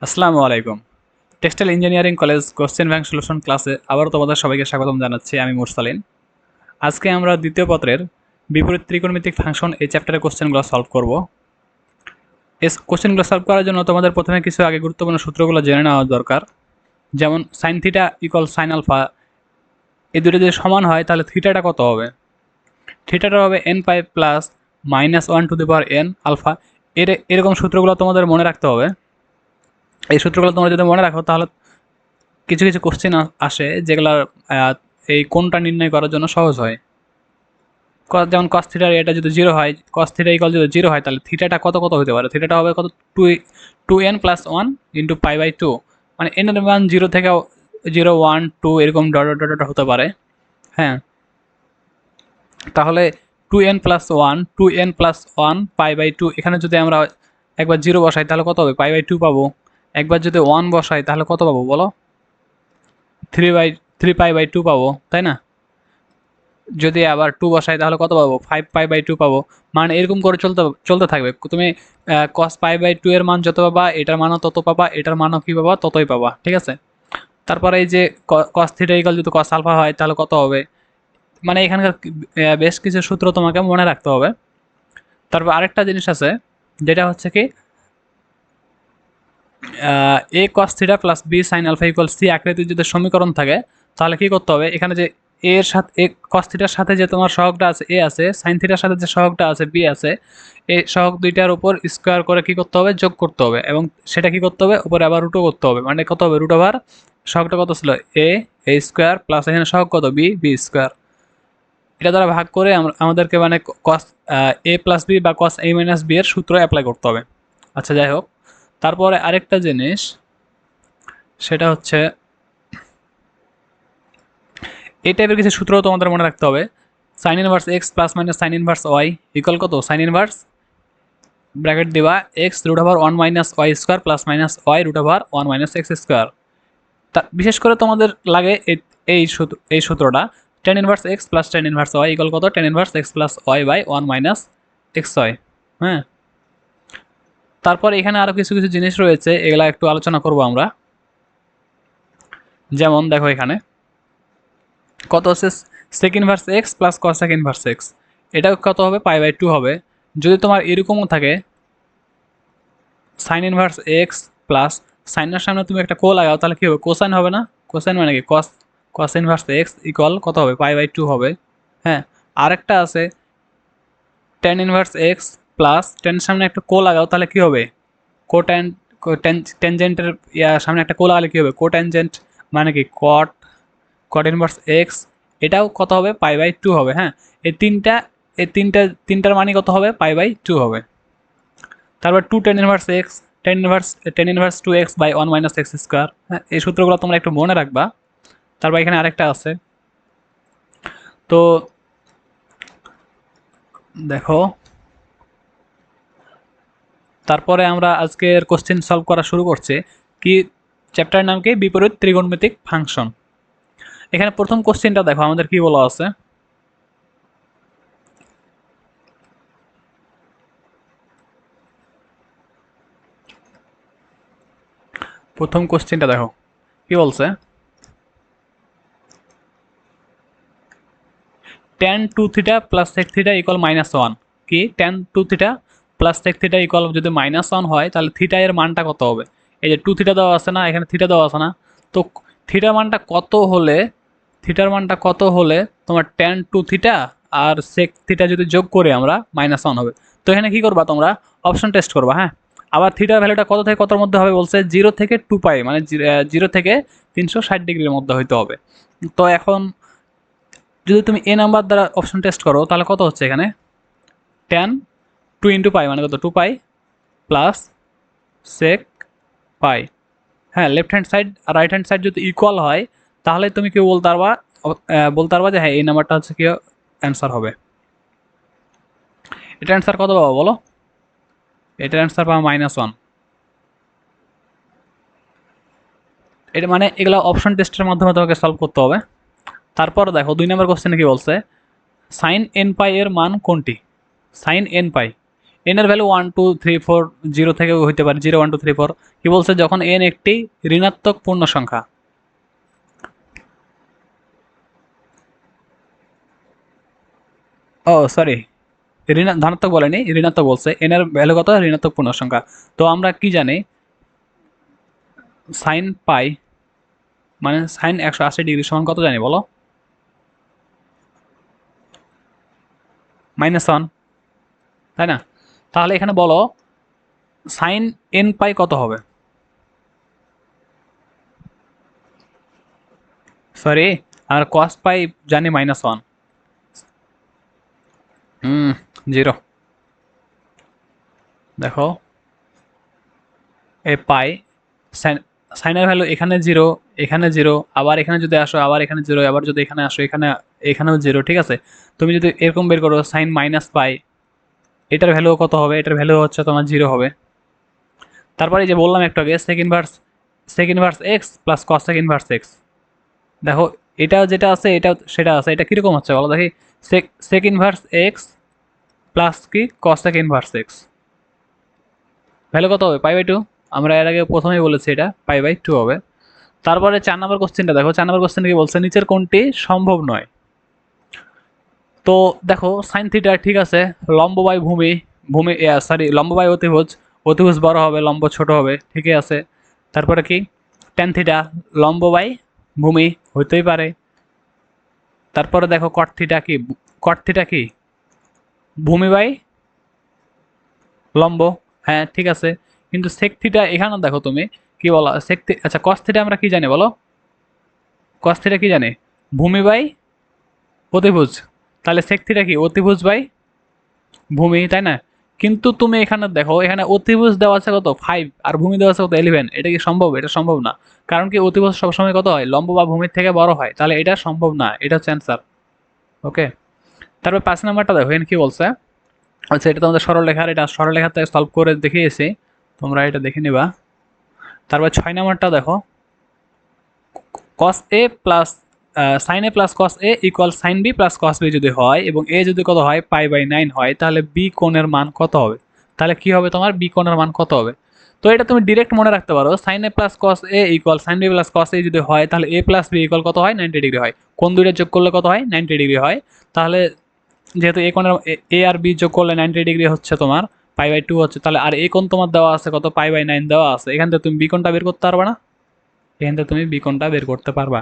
আসসালামু আলাইকুম। Textile engineering college question bank solution ক্লাসে আবারও তোমাদের সবাইকে স্বাগতম জানাচ্ছি। আমি মুরসালিন। আজকে আমরা দ্বিতীয় পত্রের বিপরীত ত্রিকোণমিতিক ফাংশন এই চ্যাপ্টারের কোশ্চেনগুলো সলভ করব। এই কোশ্চেনগুলো সলভ করার জন্য তোমাদের প্রথমে কিছু আগে গুরুত্বপূর্ণ সূত্রগুলো জেনে নেওয়া দরকার। যেমন sine theta equal sine alpha, এই দুটো যদি সমান হয় তাহলে থিটাটা কত হবে? থিটাটা হবে n pi plus -1 to the power n alpha. এরকম সূত্রগুলো তোমাদের মনে রাখতে হবে। এই সূত্রগুলো তোমরা যদি মনে রাখো তাহলে কিছু কিছু কোশ্চেন আসে যেগুলা এই কোণটা নির্ণয় করার জন্য সহজ হয়। যেমন কস থিটার এটা যদি জিরো হয়, কস থিটা ইকুয়াল যদি জিরো হয় তাহলে থিটাটা কত কত হতে পারে? থিটাটা হবে কত? Two n plus one into pi by two. মানে এন এর মান জিরো থেকে 0, 1, 2 এরকম ডট ডট ডট হতে পারে। হ্যাঁ, তাহলে two n plus one pi by two, এখানে যদি আমরা একবার জিরো বসাই তাহলে কত হবে? পাই বাই টু পাবো। একবার যদি ওয়ান বসাই তাহলে কত পাবো বলো? থ্রি পাই বাই টু পাবো, তাই না? যদি আবার টু বসাই তাহলে কত পাবো? 5 পাই বাই 2 পাবো। মানে এরকম করে চলতে চলতে থাকবে। তুমি কস পাই বাই 2 এর মান যত পাবা এটার মানও তত পাবা, এটার মানও কি পাবা? ততই পাবা, ঠিক আছে? তারপরে এই যে কস থিটা ইকুয়াল যদি কস আলফা হয় তাহলে কত হবে? মানে এখানকার বেশ কিছু সূত্র তোমাকে মনে রাখতে হবে। তারপর আরেকটা জিনিস আছে, যেটা হচ্ছে কি a cos theta plus b sine alpha equal c আকৃতির যদি সমীকরণ থাকে তাহলে কি করতে হবে? এখানে যে এর সাথে এ কস থিটার সাথে যে তোমার সহগটা আছে এ আছে, সাইন থিটার সাথে যে সহগটা আছে বি আছে, এই সহগ দুইটার উপর স্কোয়ার করে কি করতে হবে? যোগ করতে হবে। এবং সেটা কি করতে হবে? উপরে আবার রুটও করতে হবে। মানে কত হবে? রুট ওভার সহগটা কত ছিল? এ স্কোয়ার প্লাস এখানে সহগ কত? B square. এটা দ্বারা ভাগ করে আমাদেরকে মানে কস এ প্লাস বি বা কস এ মাইনাস বি এর সূত্র অ্যাপ্লাই করতে হবে। আচ্ছা, যাই হোক, তারপরে আরেকটা জিনিস, সেটা হচ্ছে এই টাইপের কিছু সূত্র তোমাদের মনে রাখতে হবে। Sine inverse x plus minus sine inverse y equal কত? সাইন ইনভার্স ব্র্যাকেট দেওয়া x root over one minus y square plus minus y root over one minus x square. তা বিশেষ করে তোমাদের লাগে এই সূত্রটা, tan inverse x plus tan inverse y equal কত? Tan inverse x plus y by one minus x y. হ্যাঁ, তারপর এখানে আরও কিছু কিছু জিনিস রয়েছে, এগুলা একটু আলোচনা করব আমরা। যেমন দেখো এখানে কত হচ্ছে? Sec inverse x plus cosec inverse x, এটা কত হবে? পাই বাই টু হবে। যদি তোমার এরকমও থাকে সাইন ইনভার্স এক্স প্লাস সাইনের সামনে তুমি একটা কো লাগাও তাহলে কি হবে? কোসাইন হবে না? কোসাইন মানে কি? কস ইনভার্স এক্স ইকুয়াল কত হবে? পাই বাই টু হবে। হ্যাঁ, আরেকটা আছে টেন ইনভার্স এক্স প্লাস টেনের সামনে একটা কো লাগাও তাহলে কি হবে? কোট্যান টেনজেন্টের সামনে একটা কো লাগালে কি হবে? কোট্যানজেন্ট মানে কি? কট ইনভার্স এক্স, এটাও কত হবে? পাই বাই টু হবে। হ্যাঁ, এই তিনটার মানই কত হবে? পাই বাই টু হবে। তারপর two tan inverse x, tan inverse two x by one minus x square. হ্যাঁ, এই সূত্রগুলো তোমরা একটু মনে রাখবা। তারপর এখানে আরেকটা আছে, তো দেখো, তারপরে আমরা আজকের কোশ্চেন সলভ করা শুরু করছি। কি চ্যাপ্টারের নাম কি? বিপরীত ত্রিকোণমিতিক ফাংশন। এখানে প্রথম কোশ্চেনটা দেখো আমাদের কি বলা আছে। প্রথম কোশ্চেনটা দেখো কি বলছে, tan 2 theta plus sec theta equal -1। কি tan 2 theta plus sec theta equal যদি -1 হয় তাহলে থিটা এর মানটা কত হবে? এই যে 2 থিটা দেওয়া আছে না, এখানে থিটা দেওয়া আছে না, তো থিটার মানটা কত হলে, থিটার মানটা কত হলে তোমার tan 2 থিটা আর sec থিটা যদি যোগ করে আমরা -1 হবে। তো এখানে কি করবা তোমরা? অপশন টেস্ট করবা। হ্যাঁ, আবার থিটার ভ্যালুটা কত থেকে কতর মধ্যে হবে বলছে? 0 থেকে 2 পাই, মানে 0 থেকে 360 ডিগ্রির মধ্যে হইতে হবে। তো এখন যদি তুমি এ নাম্বার দ্বারা অপশন টেস্ট করো তাহলে কত হচ্ছে? এখানে ট্যান টু ইন্টু পাই মানে কত? টু পাই প্লাস সেক পাই। হ্যাঁ, লেফট হ্যান্ড সাইড আর রাইট হ্যান্ড সাইড যদি ইকুয়াল হয় তাহলে তুমি কি বলতে পারবা যে হ্যাঁ এই নাম্বারটা হচ্ছে কি অ্যান্সার হবে। এটা অ্যান্সার কত পাবো বলো? এটার অ্যান্সার পাবো -1। এটা মানে এগুলো অপশন টেস্টের মাধ্যমে তোমাকে সলভ করতে হবে। তারপর দেখো 2 নম্বর কোশ্চেনে কি বলছে, সাইন এন পাই এর মান কোনটি? সাইন এন পাই এন এর ভ্যালু 1 2 3 4 0 থেকে হইতে পারে 0 1 2 3 4। কি বলছে যখন এন একটি ঋণাত্মক পূর্ণ সংখ্যা। ও সরি, ধনাত্মক বলেনি, ঋণাত্মক বলছে। এন এর ভ্যালু কত? ঋণাত্মক পূর্ণ সংখ্যা। তো আমরা কি জানি সাইন পাই মানে সাইন 180 ডিগ্রি সমান কত জানি বলো? -1, তাই না? তাহলে এখানে বলো সাইন এন পাই কত হবে? সরি, আর কস পাই জানি -1। হুম, 0। দেখো এই পাই সাইন, সাইনের ভ্যালু এখানে 0, এখানে 0, আবার এখানে যদি আসো আবার এখানে 0, আবার যদি এখানে আসো এখানে এখানেও 0, ঠিক আছে? তুমি যদি এরকম বের করো সাইন মাইনাস পাই, এটার ভ্যালু কত হবে? এটার ভ্যালু হচ্ছে তোমার 0 হবে। তারপরে যে বললাম একটু আগে sec inverse x plus cosec inverse x. দেখো এটা যেটা আছে এটা সেটা আছে, এটা কিরকম হচ্ছে বলো দেখি? সেক ইনভার্স এক্স প্লাস কি কস সেক ইনভার্স এক্স, ভ্যালু কত হবে? পাই/2। আমরা এর আগে প্রথমেই বলেছি এটা পাই/2 হবে। তারপরে 4 নম্বর কোশ্চেনটা দেখো। 4 নম্বর কোশ্চেন কি বলছে? নিচের কোনটি সম্ভব নয়? তো দেখো সাইন থিটা ঠিক আছে, লম্ব বাই ভূমি, ভূমি সরি লম্ব বাই অতিভুজ, অতিভুজ বড় হবে লম্ব ছোট হবে, ঠিকই আছে। তারপরে কি ট্যান থিটা, লম্ব বাই ভূমি হইতেই পারে। তারপরে দেখো কট থিটা কি, কট থিটা কি ভূমি বাই লম্ব, হ্যাঁ ঠিক আছে। কিন্তু সেক থিটা এখানে দেখো তুমি কি বলা আচ্ছা কস থিটা আমরা কি জানি বলো? কস থিটা কি জানি? ভূমি বাই অতিভুজ। তাহলে সেক থিটা কি অতিভুজ বাই ভূমি, তাই না? কিন্তু তুমি এখানে দেখো এখানে অতিভুজ দেওয়া আছে কত 5 আর ভূমি দেওয়া আছে কত 11, এটা কি সম্ভব? এটা সম্ভব না। কারণ কি অতিভুজ সবসময় কত হয়? লম্ব বা ভূমির থেকে বড় হয়, তাহলে এটা সম্ভব না, এটা হচ্ছে অ্যান্সার। ওকে। তারপর 5 নাম্বারটা দেখো এখানে কি বলছে। আচ্ছা এটা তোমাদের সরলরেখার, এটা সরলরেখাতে সলভ করে দেখিয়েছি, তোমরা এটা দেখে নিবা। তারপর 6 নাম্বারটা দেখো cos a plus sin a plus cos a equal sin b plus cos b যদি হয় এবং a যদি কত হয় পাই/9 হয়, তাহলে b কোণের মান কত হবে? তাহলে কি হবে তোমার b কোণের মান কত হবে? তো এটা তুমি ডিরেক্ট মনে রাখতে পারো sin a plus cos a equal sin b plus cos a যদি হয় তাহলে a প্লাস b ইকুয়াল কত হয়? 90 ডিগ্রি হয়। কোণ দুইটা যোগ করলে কত হয়? 90 ডিগ্রি হয়। তাহলে যেহেতু a কোণের a আর b যোগ করলে 90 ডিগ্রি হচ্ছে তোমার পাই/2 হচ্ছে, তাহলে আর a কোণ তোমার দেওয়া আছে কত? পাই/9 দেওয়া আছে। এখান থেকে তুমি b কোণটা বের করতে পারবা না? এখান থেকে তুমি b কোণটা বের করতে পারবা।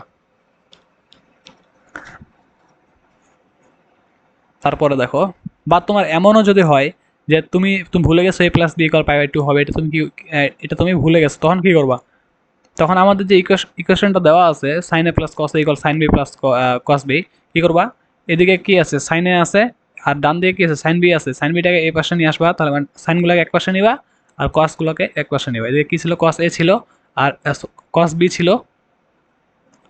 তারপরে দেখো বা তোমার এমনও যদি হয় যে তুমি তুমি ভুলে গেছো a প্লাস বি ইকুয়াল পাই/2 হবে, এটা তুমি কি এটা তুমি ভুলে গেছো, তখন কি করবা? তখন আমাদের যে ইকুয়েশনটা দেওয়া আছে sine A plus cos A equal sine B plus cos B, কি করবা? এদিকে কি আছে? সাইন এ আছে, আর ডান দিকে কি আছে? সাইন বি আছে। সাইন বিটাকে এই পাশে নিয়ে আসবা, তাহলে সাইনগুলোকে এক পাশে নিবা আর কসগুলোকে এক পাশে নিবা। এদিকে কি ছিল? কস এ ছিল আর কস বি ছিল,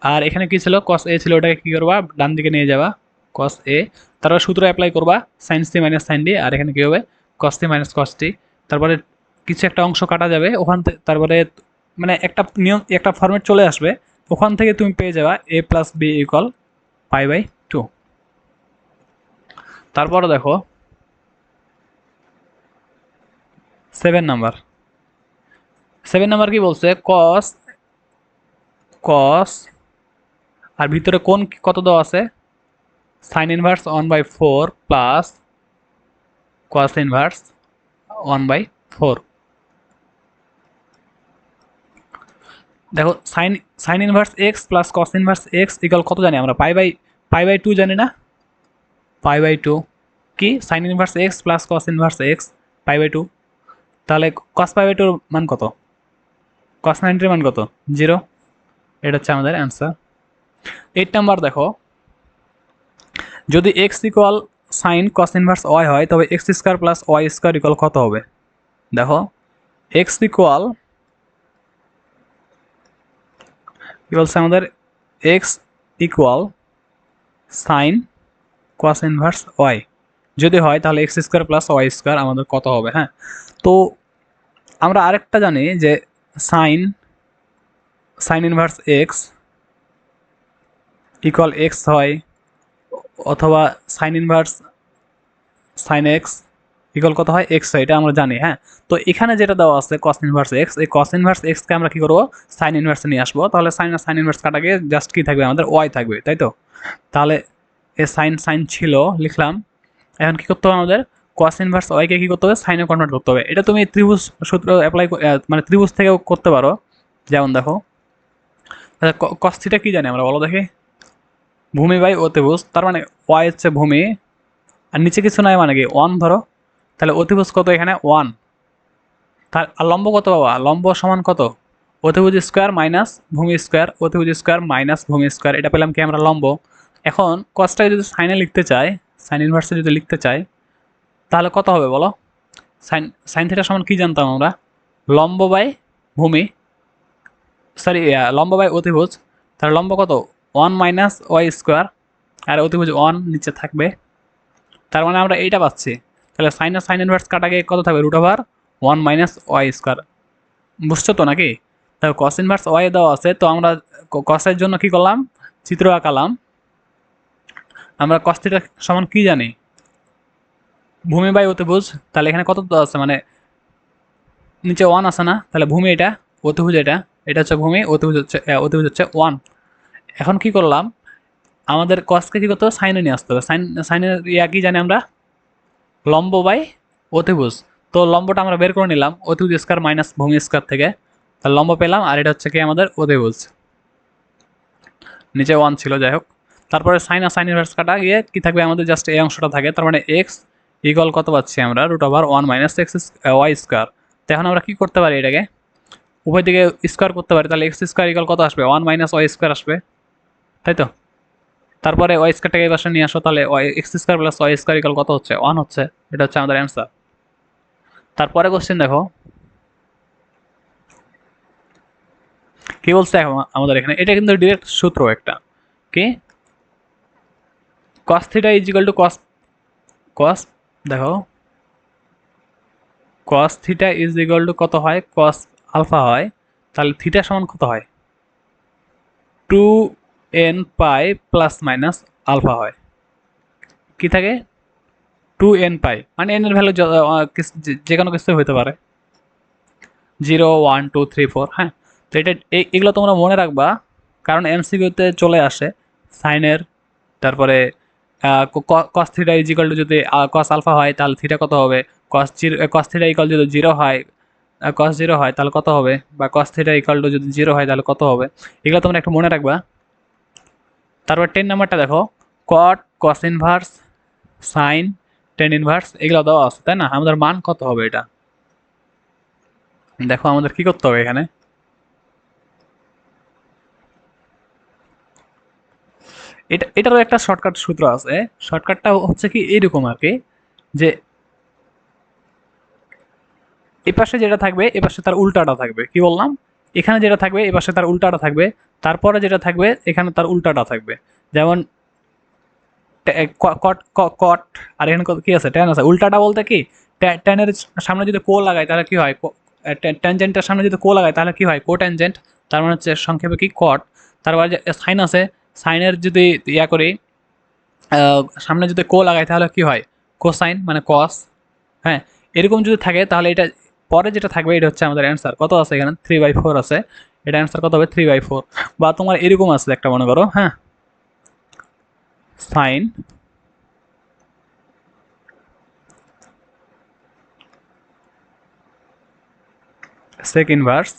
আর এখানে কি ছিল? কস এ ছিল, ওটাকে কি করবা? ডান দিকে নিয়ে যাবা কস এ, তারপর সূত্র অ্যাপ্লাই করবা sine C minus sine D, আর এখানে কি হবে? Cos C minus cos D. তারপরে কিছু একটা অংশ কাটা যাবে ওখান থেকে, তারপরে মানে একটা নিয়ম একটা ফর্মেট চলে আসবে, ওখান থেকে তুমি পেয়ে যাবা এ প্লাস বি ইকুয়াল পাই/2। তারপরে দেখো 7 নাম্বার, 7 নাম্বার কি বলছে? কস, কস আর ভিতরে কোন কত দেওয়া আছে? Sine inverse 1/4 plus cos inverse 1/4। দেখো sine sine inverse x plus cos inverse x equal কত জানি আমরা? পাই/2 জানি না? পাই/2 কি? Sine inverse x plus cos inverse x পাই/2। তাহলে কস পাই/2 মান কত? কস 90 মান কত? 0। এটা হচ্ছে আমাদের অ্যান্সার। 8 নাম্বার দেখো যদি x equal sine cos inverse y হয় তবে x square plus y square equal কত হবে? দেখো এক্স ইকুয়াল কি বলছে আমাদের? X equal sine cos inverse y যদি হয় তাহলে x square plus y square আমাদের কত হবে? হ্যাঁ, তো আমরা আরেকটা জানি যে sine sine inverse x equal x হয়, অথবা sine inverse sine x equal কত হয় এক্স হয়, এটা আমরা জানি। হ্যাঁ, তো এখানে যেটা দেওয়া আছে কস ইনভার্স এক্স, এই কস ইনভার্স এক্সকে আমরা কি করবো সাইন ইনভার্সে নিয়ে আসবো। তাহলে সাইন ইনভার্স কাটা গিয়ে জাস্ট কি থাকবে আমাদের ওয়াই থাকবে, তাই তো। তাহলে এ সাইন সাইন ছিল লিখলাম। এখন কি করতে হবে আমাদের কস ইনভার্স ওয়াইকে কি করতে হবে সাইনে কনভার্ট করতে হবে। এটা তুমি ত্রিভুজ সূত্র অ্যাপ্লাই মানে ত্রিভুজ থেকেও করতে পারো। যেমন দেখো কস থিটা কি জানি আমরা বলো দেখি, ভূমি বাই অতিভুজ, তার মানে ওয়াই হচ্ছে ভূমি আর নিচে কিছু নাই মানে কি ওয়ান ধরো, তাহলে অতিভুজ কত এখানে ওয়ান, তার আর লম্ব কত বাবা, লম্ব সমান কত অতিভুজ স্কোয়ার মাইনাস ভূমি স্কোয়ার, অতিভুজ স্কোয়ার মাইনাস ভূমি স্কোয়ার, এটা পেলাম কি আমরা লম্ব। এখন কসটাকে যদি সাইনে লিখতে চাই, সাইন ইনভার্সে যদি লিখতে চাই তাহলে কত হবে বলো, সাইন সাইন থিটা সমান কি জানতাম আমরা, লম্ব বাই ভূমি, সরি লম্ব বাই অতিভুজ, তাহলে লম্ব কত ওয়ান মাইনাস ওয়াই স্কোয়ার আর অতিভুজ ওয়ান নিচে থাকবে, তার মানে আমরা এইটা পাচ্ছি। তাহলে সাইন আর সাইন ইনভার্স কাটা গিয়ে কত থাকবে root over one minus y square, বুঝছো তো নাকি। তাহলে কস ইনভার্স ওয়াই দেওয়া আছে, তো আমরা কসের জন্য কি করলাম চিত্র আঁকালাম। আমরা কস থিটা সমান কি জানি ভূমি বাই অতিভুজ, তাহলে এখানে কত দেওয়া আছে মানে নিচে ওয়ান আছে না, তাহলে ভূমি এটা অতিভুজ এটা, এটা হচ্ছে ভূমি অতিভুজ হচ্ছে ওয়ান। এখন কি করলাম আমাদের কসকে কি করতে হবে সাইনে নিয়ে আসতে হবে, সাইনের ইয়া কি জানি আমরা লম্ব বাই অতিভুজ, তো লম্বটা আমরা বের করে নিলাম অতিভুজ স্কয়ার মাইনাস ভূমি স্কয়ার থেকে, তাহলে লম্ব পেলাম আর এটা হচ্ছে কি আমাদের অতিভুজ, নিচে ওয়ান ছিল যাই হোক। তারপরে সাইন আর সাইন ইনভার্স কাটা গিয়ে কি থাকবে আমাদের জাস্ট এই অংশটা থাকে, তার মানে এক্স ইকুয়াল কত পাচ্ছি আমরা root over one minus x y square. তো এখন আমরা কি করতে পারি এটাকে উভয় দিকে স্কোয়ার করতে পারি, তাহলে এক্স স্কোয়ার ইকুয়াল কত আসবে ওয়ান মাইনাস ওয়াই স্কোয়ার আসবে, তাই তো। তারপরে ওয়াই স্কোয়ারটাকে এই পাশে নিয়ে আসো, তাহলে x square plus y square equal কত হচ্ছে ওয়ান হচ্ছে, এটা হচ্ছে আমাদের অ্যান্সার। তারপরে কোশ্চেন দেখো কি বলছে আমাদের এখানে, এটা কিন্তু ডিরেক্ট সূত্র একটা কি cos theta is equal to cos দেখো cos theta is equal to কত হয় cos আলফা হয়, তাহলে থিটা সমান কত হয় 2n pi plus minus alpha হয়, কি থাকে 2n পাই, মানে n এর ভ্যালু যে কোনো কিছু হতে পারে 0 1 2 3 4। হ্যাঁ, তো এটা এগুলো তোমরা মনে রাখবা, কারণ এমসিকিউতে চলে আসে সাইনের। তারপরে cos theta is equal to যদি কস আলফা হয় তাহলে থিটা কত হবে, কস থিটা ইকাল যদি জিরো হয় কস জিরো হয় তাহলে কত হবে, বা কস থিটা ইকাল টু যদি জিরো হয় তাহলে কত হবে, এগুলো তোমরা একটু মনে রাখবা। তারপর 10 নাম্বারটা দেখো cot cos inverse sine tan inverse এগুলো দেওয়া আছে তাই না, আমাদের মান কত হবে এটা দেখো আমাদের কি করতে হবে এখানে। এটারও একটা শর্টকাট সূত্র আছে, শর্টকাটটা হচ্ছে কি এইরকম আর কি, যে এপাশে যেটা থাকবে এপাশে তার উল্টাটা থাকবে, কি বললাম এখানে যেটা থাকবে এপাশে তার উল্টাটা থাকবে, তারপরে যেটা থাকবে এখানে তার উল্টাটা থাকবে। যেমন কট কট আর এখানে কি আছে ট্যান আছে, উল্টাটা বলতে কি ট্যানের সামনে যদি কো লাগাই তাহলে কি হয়, ট্যানজেন্টের সামনে যদি কো লাগাই তাহলে কি হয় কো ট্যানজেন্ট, তার মানে হচ্ছে সংক্ষেপে কি কট। তারপরে যে সাইন আছে সাইনের যদি ইয়া করি সামনে যদি কো লাগাই তাহলে কি হয় কোসাইন মানে কস। হ্যাঁ, এরকম যদি থাকে তাহলে এটা পরে যেটা থাকবে এটা হচ্ছে আমাদের অ্যান্সার কত আছে এখানে 3/4 আছে, এটা অ্যান্সার কত হবে 3/4। বা তোমার এরকম আছে একটা মনে করো, হ্যাঁ sine sec inverse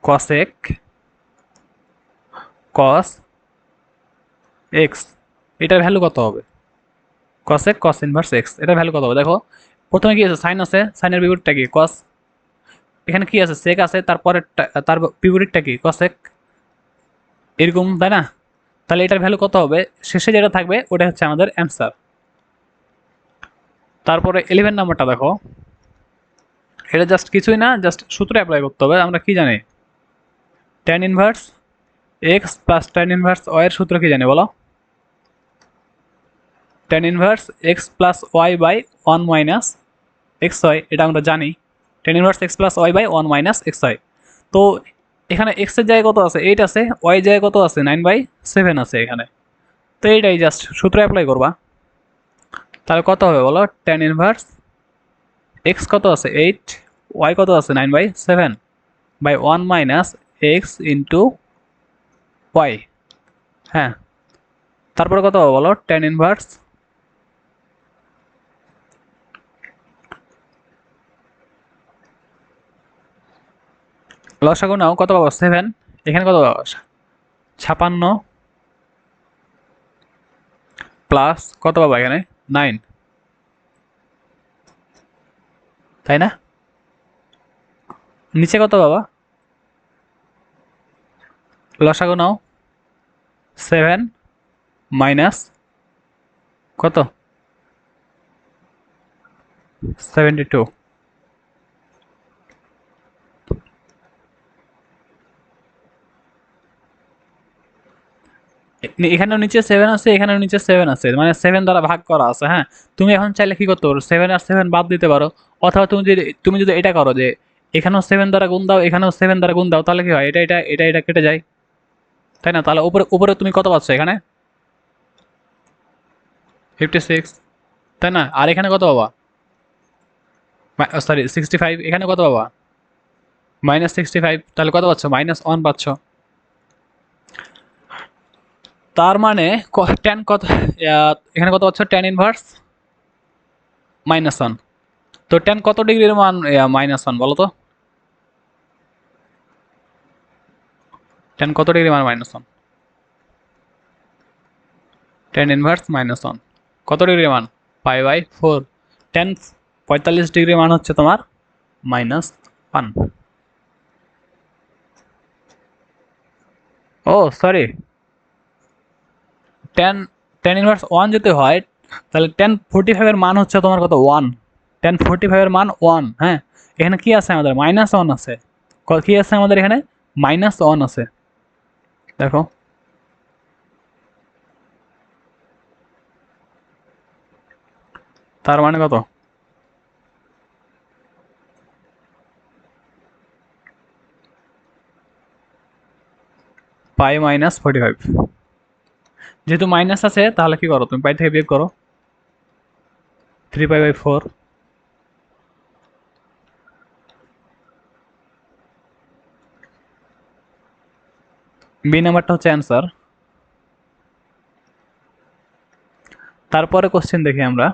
cosec cos x, এটার ভ্যালু কত হবে cosec cos ইনভার্স x, এটার ভ্যালু কত হবে দেখো। প্রথমে কি আছে সাইন আছে, সাইনের বিপরীতটা কি cos, এখানে কি আছে sec আছে তারপরে তার বিপরীতটা কি cosec, এরকম তাই না। তাহলে এটার ভ্যালু কত হবে শেষে যেটা থাকবে ওটা হচ্ছে আমাদের অ্যান্সার। তারপরে 11 নাম্বারটা দেখো, এটা জাস্ট কিছুই না, জাস্ট সূত্র অ্যাপ্লাই করতে হবে। আমরা কি জানি tan inverse x plus tan inverse y এর সূত্র কি জানি বলো, tan inverse x plus y by 1 minus xy, এটা আমরা জানি tan inverse x plus y by 1 minus xy। তো এখানে x এর জায়গায় কত আছে 8 আছে, y এর জায়গায় কত আছে 9/7 আছে এখানে, তো এইটাই জাস্ট সূত্র অ্যাপ্লাই করবা। তাহলে কত হবে বলো, টেন ইনভার্স এক্স কত আছে 8, ওয়াই কত আছে 9/7 by 1 minus x into y. হ্যাঁ, তারপরে কত হবে বলো, টেন ইনভার্স লসাগু নাও, কত পাবো 7, এখানে কত পাবো 56 প্লাস কত পাবো এখানে 9, তাই না? নিচে কত পাবা, লসাগু নাও 7 মাইনাস কত 72। এখানেও নিচে 7 আছে, এখানেও নিচে 7 আছে, মানে 7 দ্বারা ভাগ করা আছে। হ্যাঁ, তুমি এখন চাইলে কি করতে পারো, 7 আর 7 বাদ দিতে পারো, অথবা তুমি যদি এটা করো যে এখানেও 7 দ্বারা গুণ দাও, এখানেও 7 দ্বারা গুণ দাও, তাহলে কি হয়, এটা কেটে যায়, তাই না? তাহলে উপরে উপরে তুমি কত পাচ্ছ এখানে 56, তাই না? আর এখানে কত পাবা, সরি 65, এখানে কত পাবা -65, তাহলে কত পাচ্ছ -1 পাচ্ছ। তার মানে টেন কত, এখানে কত পাচ্ছ, টেন ইনভার্স -1। তো টেন কত ডিগ্রির মান -1 বলো তো, টেন কত ডিগ্রি মান -1, টেন ইনভার্স -1 কত ডিগ্রি মান π/4, টেন 45 ডিগ্রি মান হচ্ছে তোমার -1। ও সরি, টেন টেন ইনভার্স 1 যদি হয়, তাহলে 1045 এর মান হচ্ছে তোমার কত 1, 1045 এর মান 1। হ্যাঁ, এখানে কি আছে আমাদের -1 আছে, কি আছে আমাদের এখানে -1 আছে, দেখো তার মানে কত, π-45। যেহেতু মাইনাস আছে তাহলে কি করো, তুমি পাই থেকে বিয়োগ করো, 3π/4। বি নাম্বারটা হচ্ছে অ্যান্সার। তারপরে কোশ্চেন দেখি আমরা,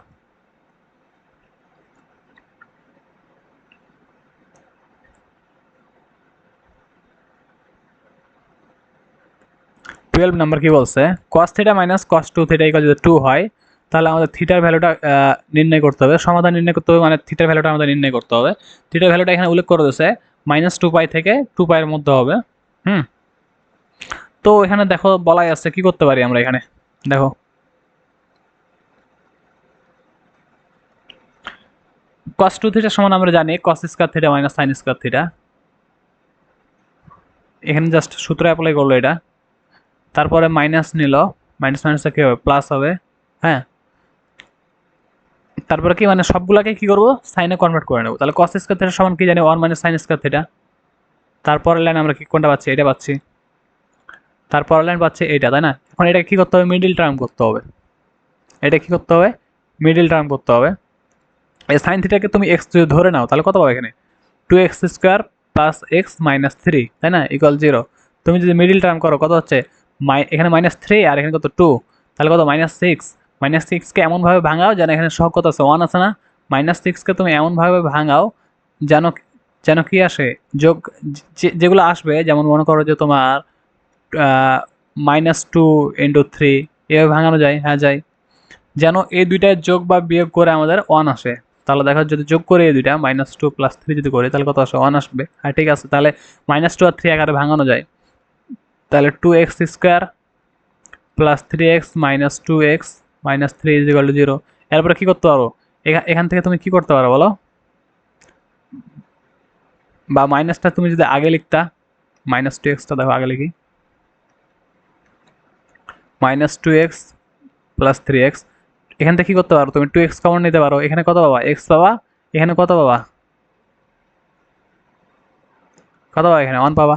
টুয়েলভ নাম্বার কি বলছে, cos theta minus cos 2 theta equal যদি 2 হয়, তাহলে আমাদের থিটার ভ্যালুটা নির্ণয় করতে হবে, সমাধান নির্ণয় করতে হবে, মানে থিটার ভ্যালুটা আমাদের নির্ণয় করতে হবে। থিটার ভ্যালুটা এখানে উল্লেখ করে দিয়েছে -2π থেকে 2π এর মধ্যে হবে। হুম, তো এখানে দেখো বলাই আছে, কি করতে পারি আমরা এখানে, দেখো cos 2 থিটা সমান আমরা জানি cos square theta minus sin square theta, এখানে জাস্ট সূত্র অ্যাপ্লাই করলো এটা, তারপরে মাইনাস নিল, মাইনাস মাইনাসটা কি হবে প্লাস হবে। হ্যাঁ, তারপরে কি মানে সবগুলাকে কি করবো সাইনে কনভার্ট করে নেবো, তাহলে cos স্কয়ার থিটা সমান কি জানি 1 মাইনাস sin স্কয়ার থিটা। তারপরের লাইন আমরা কি কোনটা পাচ্ছি, এটা পাচ্ছি, তারপরের লাইন পাচ্ছি এইটা, তাই না? এখন এটা কি করতে হবে, মিডিল টার্ম করতে হবে, এটা কি করতে হবে, মিডিল টার্ম করতে হবে। এই সাইন থিটাকে তুমি এক্স যদি ধরে নাও, তাহলে কত পাবে এখানে 2x² প্লাস এক্স মাইনাস 3, তাই না, ইকুয়াল 0। তুমি যদি মিডিল টার্ম করো কত হচ্ছে, এখানে -3 আর এখানে কত 2, তাহলে কত -6। -6কে এমনভাবে ভাঙাও যেন এখানে সহ কত আছে 1 আছে না, -6কে তুমি এমনভাবে ভাঙাও যেন যেন কি আসে যোগ, যেগুলো আসবে, যেমন মনে করো যে তোমার -2 × 3 এভাবে ভাঙানো যায়, হ্যাঁ যায়, যেন এই দুইটার যোগ বা বিয়োগ করে আমাদের 1 আসে। তাহলে দেখো যদি যোগ করে এই দুইটা -2 + 3 যদি করি, তাহলে কত আসে 1 আসবে। হ্যাঁ ঠিক আছে, তাহলে -2 আর 3 আকারে ভাঙানো যায়, তাহলে 2x² plus 3x minus 2x minus 3 = 0। এরপরে কি করতে পারো, এখান থেকে তুমি কি করতে পারো বলো, বা মাইনাসটা তুমি যদি আগে লিখতা, -2xটা দেখো আগে লিখি, -2x প্লাস 3x, এখান থেকে কি করতে পারো তুমি 2x কমন নিতে পারো, এখানে কত পাবা x পাবা, এখানে কত পাবা, কত পাবা এখানে 1 পাবা।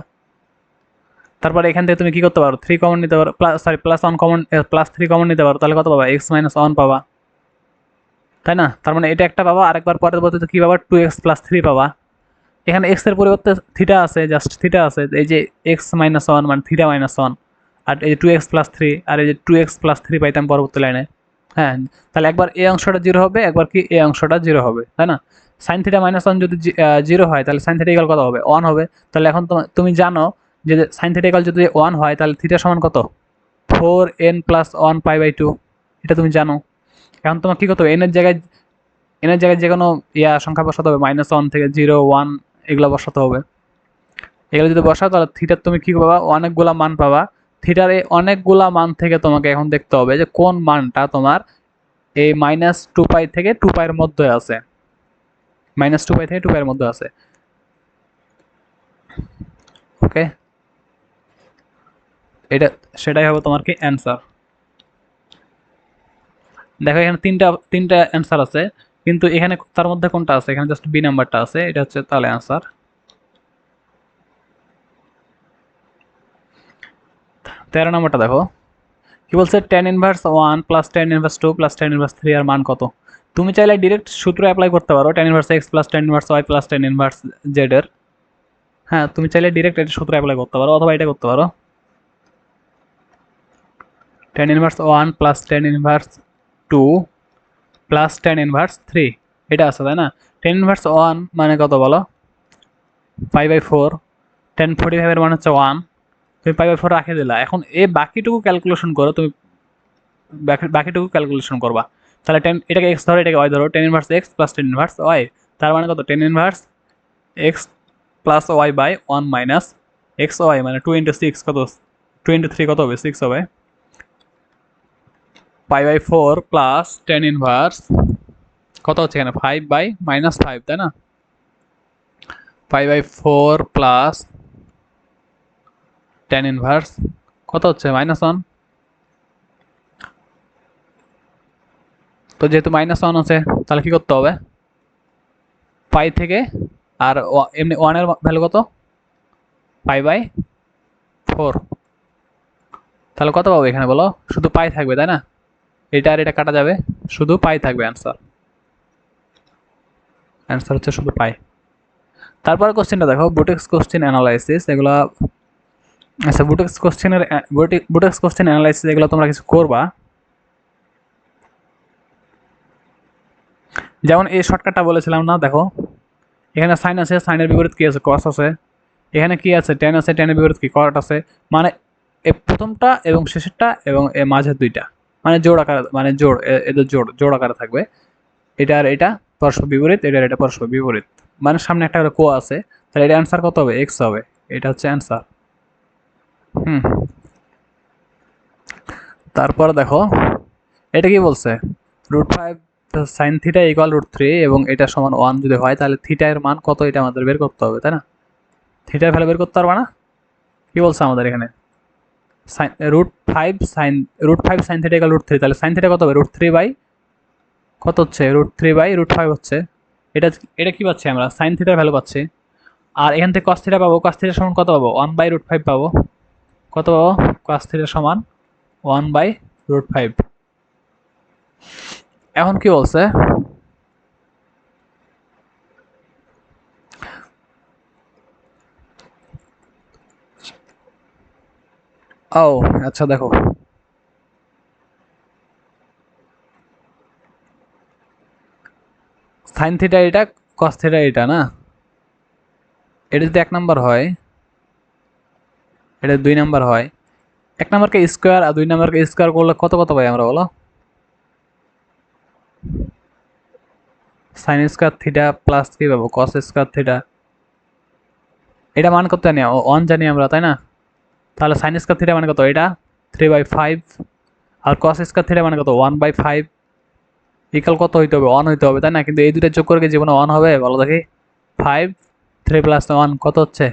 তারপরে এখান থেকে তুমি কি করতে পারো 3 কমন নিতে পারো, প্লাস 1 কমন, প্লাস 3 কমন নিতে পারো, তাহলে কত পাবা x - 1 পাবা। তাই না? তার মানে এটা একটা পাবা, আরেকবার পরবর্তীতে কি পাবা, 2x+3 পাবা। এখানে x এর পরিবর্তে থিটা আছে, জাস্ট থিটা আছে, এই যে x-1 মানে থিটা -1, আর এই যে 2x+3, আর এই যে 2x+3 পাইতাম পরবর্তী লাইনে। হ্যাঁ, তাহলে একবার এই অংশটা জিরো হবে, একবার কি এই অংশটা জিরো হবে, তাই না? সাইন থিটা -1 যদি জিরো হয় তাহলে সাইন থিটা ইকাল কত হবে, 1 হবে। তাহলে এখন তুমি জানো যে সাইন থিটা ইকাল যদি 1 হয় তাহলে থিটা সমান কত, 4n+1π/2, এটা তুমি জানো। এখন তোমার কি করতে হবে, এনের জায়গায় যে কোনো সংখ্যা বসাতে হবে, -1 থেকে 0, 1 এগুলো বসাতে হবে। এগুলো যদি বসাও তাহলে থিটার তুমি কি পাবা, অনেকগুলা মান পাবা। থিটার এই অনেকগুলা মান থেকে তোমাকে এখন দেখতে হবে যে কোন মানটা তোমার এই -2π থেকে 2π এর মধ্যে আছে, -2π থেকে 2π এর মধ্যে আছে। ওকে, এটা সেটাই হবে তোমার কি অ্যান্সার। দেখো এখানে তিনটা অ্যান্সার আছে, কিন্তু এখানে তার মধ্যে কোনটা আছে, এখানে জাস্ট বি নাম্বারটা আছে, এটা হচ্ছে তাহলে অ্যান্সার। 13 নম্বরটা দেখো কি বলছে, tan−1 + tan−2 + tan−3 এর মান কত। তুমি চাইলে ডিরেক্ট সূত্র অ্যাপ্লাই করতে পারো, tan−1x + tan−1y + tan−1z এর। হ্যাঁ, তুমি চাইলে ডিরেক্ট এটা সূত্র অ্যাপ্লাই করতে পারো, অথবা এটা করতে পারো, tan−1 + tan−2 + tan−3, এটা আছে তাই না? tan−1 মানে কত বলো, 5/4, tan45 এর মান হচ্ছে 1, তুমি 5/4 রাখে দিলা। এখন এই বাকিটুকু ক্যালকুলেশন করো, তুমি বাকিটুকু ক্যালকুলেশন করবা। তাহলে এটাকে x ধরো, এটাকে y ধরো, tan−1x + tan−1y, তার মানে কত, tan−1x + y/1 - xy মানে 2 × 6 কত, 2 × 3 কত হবে, 6 হবে। π/4 প্লাস tan−1 কত হচ্ছে এখানে, 5/-5, তাই না? π/4 প্লাস tan−1 কত হচ্ছে, -1। তো যেহেতু -1 আছে তাহলে কি করতে হবে, পাই থেকে, আর এমনি 1 এর ভ্যালু কত, π/4, তাহলে কত পাবো এখানে বলো, শুধু পাই থাকবে তাই না? এটা আর এটা কাটা যাবে, শুধু পাই থাকবে অ্যান্সার। অ্যান্সার হচ্ছে শুধু পাই। তারপরে কোশ্চেনটা দেখো, বুটেক্স কোশ্চেন অ্যানালাইসিস, এগুলো আচ্ছা বুটেক্স কোশ্চেন অ্যানালাইসিস এগুলো তোমরা কিছু করবা। যেমন এই শর্টকাটটা বলেছিলাম না, দেখো এখানে সাইন আছে, সাইনের বিপরীত কি আছে, কস আছে। এখানে কি আছে, টেন আছে, টেনের বিপরীত কি, কট আছে। মানে এই প্রথমটা এবং শেষেরটা এবং এর মাঝের দুইটা মানে জোড় আকারে, মানে এদের জোড় আকারে থাকবে। এটা আর এটা পরস্পর বিপরীত, এটা আর এটা পরস্পর বিপরীত, মানে সামনে একটা করে কো আছে। তাহলে এটা অ্যান্সার কত হবে, এক্স হবে। এটা হচ্ছে অ্যান্সার। হুম, তারপর দেখো এটা কি বলছে, √5 সাইন থিটা ইকুয়াল √3 এবং এটা সমান 1 যদি হয় তাহলে থিটা এর মান কত, এটা আমাদের বের করতে হবে, তাই না? থিটার ভ্যালু বের করতে পারবা না? কি বলছে আমাদের এখানে, সাইন √5 সাইন থিটা ইকুয়াল √3, তাহলে সাইন থিটা কত হবে, √3 বাই কত হচ্ছে, √3 বাই √5 হচ্ছে। এটা এটা কি পাচ্ছি আমরা, সাইন থিটার ভ্যালু পাচ্ছি। আর এখান থেকে কস থিটা পাবো, কস থিটা সমান কত পাবো, 1/√5 পাবো। কত পাবো, কস থিটা সমান 1/√5। এখন কি বলছে, ও আচ্ছা দেখো সাইন থিটা এটা, কস থিটা এটা না, এটা যদি 1 নাম্বার হয়, এটা 2 নাম্বার হয়, 1 নাম্বারকে স্কোয়ার আর 2 নাম্বারকে স্কোয়ার করলে কত কত পাই আমরা বলো, সাইন স্কোয়ার থিটা প্লাস কি পাবো, কস স্কোয়ার থিটা। এটা মান কত জানি, 1 জানি আমরা, তাই না? তাহলে সাইন স্কোয়ার থিটা মানে কত, এটা 3/5, আর কস স্কোয়ার থিটা মানে কত, 1/5, ইকাল কত হইতে হবে, 1 হইতে হবে, তাই না? কিন্তু এই দুইটা যোগ করে কি জীবনে 1 হবে বলো দেখি, 5, 3 + 1 কত হচ্ছে,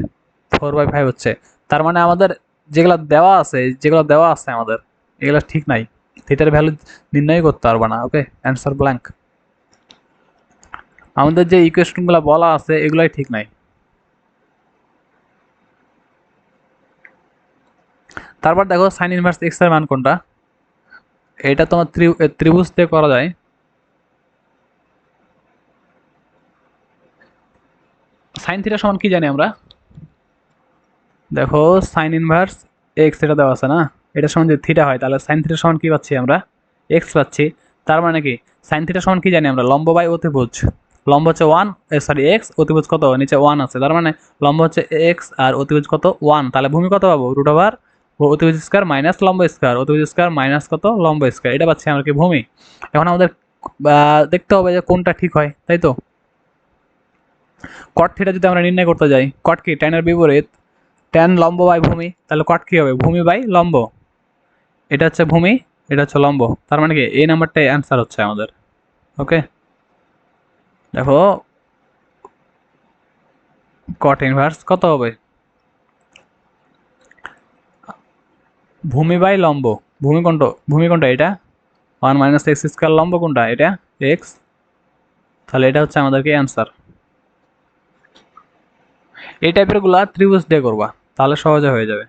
4/5 হচ্ছে। তার মানে আমাদের যেগুলো দেওয়া আছে আমাদের, এগুলো ঠিক নাই, থিটার ভ্যালু নির্ণয় করতে পারবা না। ওকে, অ্যান্সার ব্ল্যাঙ্ক। আমাদের যে ইকুয়েশনগুলো বলা আছে এগুলাই ঠিক নাই। তারপর দেখো সাইন ইনভার্স এক্স এর মান কোনটা, এটা তোমার ত্রিভুজ দিয়ে করা যায়। সাইন থিটা সমান কি জানি আমরা? দেখো সাইন ইনভার্স এক্স এটা দেওয়া আছে না, এটা সমান যদি থিটা হয় তাহলে সাইন থিটা সমান কি পাচ্ছি আমরা? এক্স পাচ্ছি। তার মানে কি সাইন থিটা সমান কি জানি আমরা? লম্ব বাই অতিভুজ। লম্ব হচ্ছে ওয়ান, সরি এক্স, অতিভুজ কত? নিচে ওয়ান আছে, তার মানে লম্ব হচ্ছে এক্স আর অতিভুজ কত? ওয়ান। তাহলে ভূমি কত পাবো? রুট ওভার অতিভুজ স্কোয়ার মাইনাস লম্ব স্কোয়ার, অতিভুজ স্কোয়ার মাইনাস কত? লম্ব স্কোয়ার। এটা পাচ্ছি আমরা কি ভূমি। এখন আমাদের দেখতে হবে যে কোনটা ঠিক হয়, তাই তো? কট থিটা যদি আমরা নির্ণয় করতে যাই, কট কি? ট্যানের বিপরীত। ট্যান লম্ব বাই ভূমি, তাহলে কট কি হবে? ভূমি বাই লম্ব। এটা হচ্ছে ভূমি, এটা হচ্ছে লম্ব, তার মানে কি এই নাম্বারটাই অ্যান্সার হচ্ছে আমাদের। ওকে, দেখো কট ইনভার্স কত হবে? ভূমি বাই লম্ব। ভূমি কোনটা এটা? One minus x square. লম্ব কোনটা? এটা এক্স। তাহলে এটা হচ্ছে আমাদের কি অ্যান্সার। এই টাইপের গুলা ত্রিভুজ দিয়ে করবা, তাহলে সহজে হয়ে যাবে।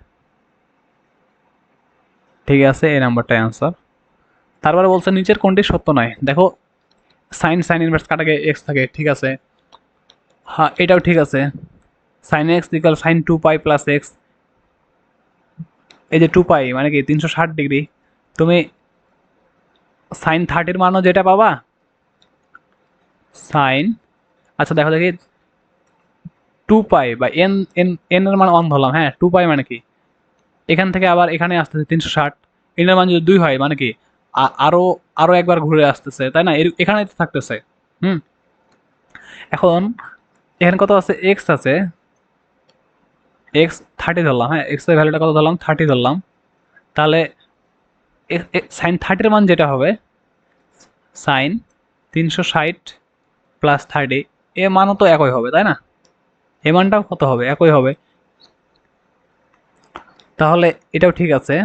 ঠিক আছে, এই নাম্বারটাই অ্যান্সার। তারপরে বলছে নিচের কোনটি সত্য নয়। দেখো সাইন ইনভার্স কাটাকে এক্স থাকে, ঠিক আছে, হ্যাঁ এটাও ঠিক আছে। Sine x equal sine two pi plus x. এই যে টু পাই মানে কি 360 ডিগ্রি। তুমি সাইন 30-র মানও যেটা পাবা সাইন, আচ্ছা দেখো দেখি, টু পাই বা এন এন এন এর মান 1 ধরলাম, হ্যাঁ টু পাই মানে কি এখান থেকে আবার এখানে আসতেছে 360, এন এর মান যদি 2 হয় মানে কি আরো আরো একবার ঘুরে আসতেছে, তাই না? এখানে থাকতেছে। হুম, এখন এখানে কত আছে? এক্স আছে, এক্স 30 ধরলাম, হ্যাঁ এক্স এর ভ্যালুটা কত ধরলাম? 30 ধরলাম। তাহলে সাইন 30-র মান যেটা হবে সাইন 360 প্লাস 30, এ মানও তো একই হবে, তাই না? এ মানটাও কত হবে? একই হবে। তাহলে এটাও ঠিক আছে।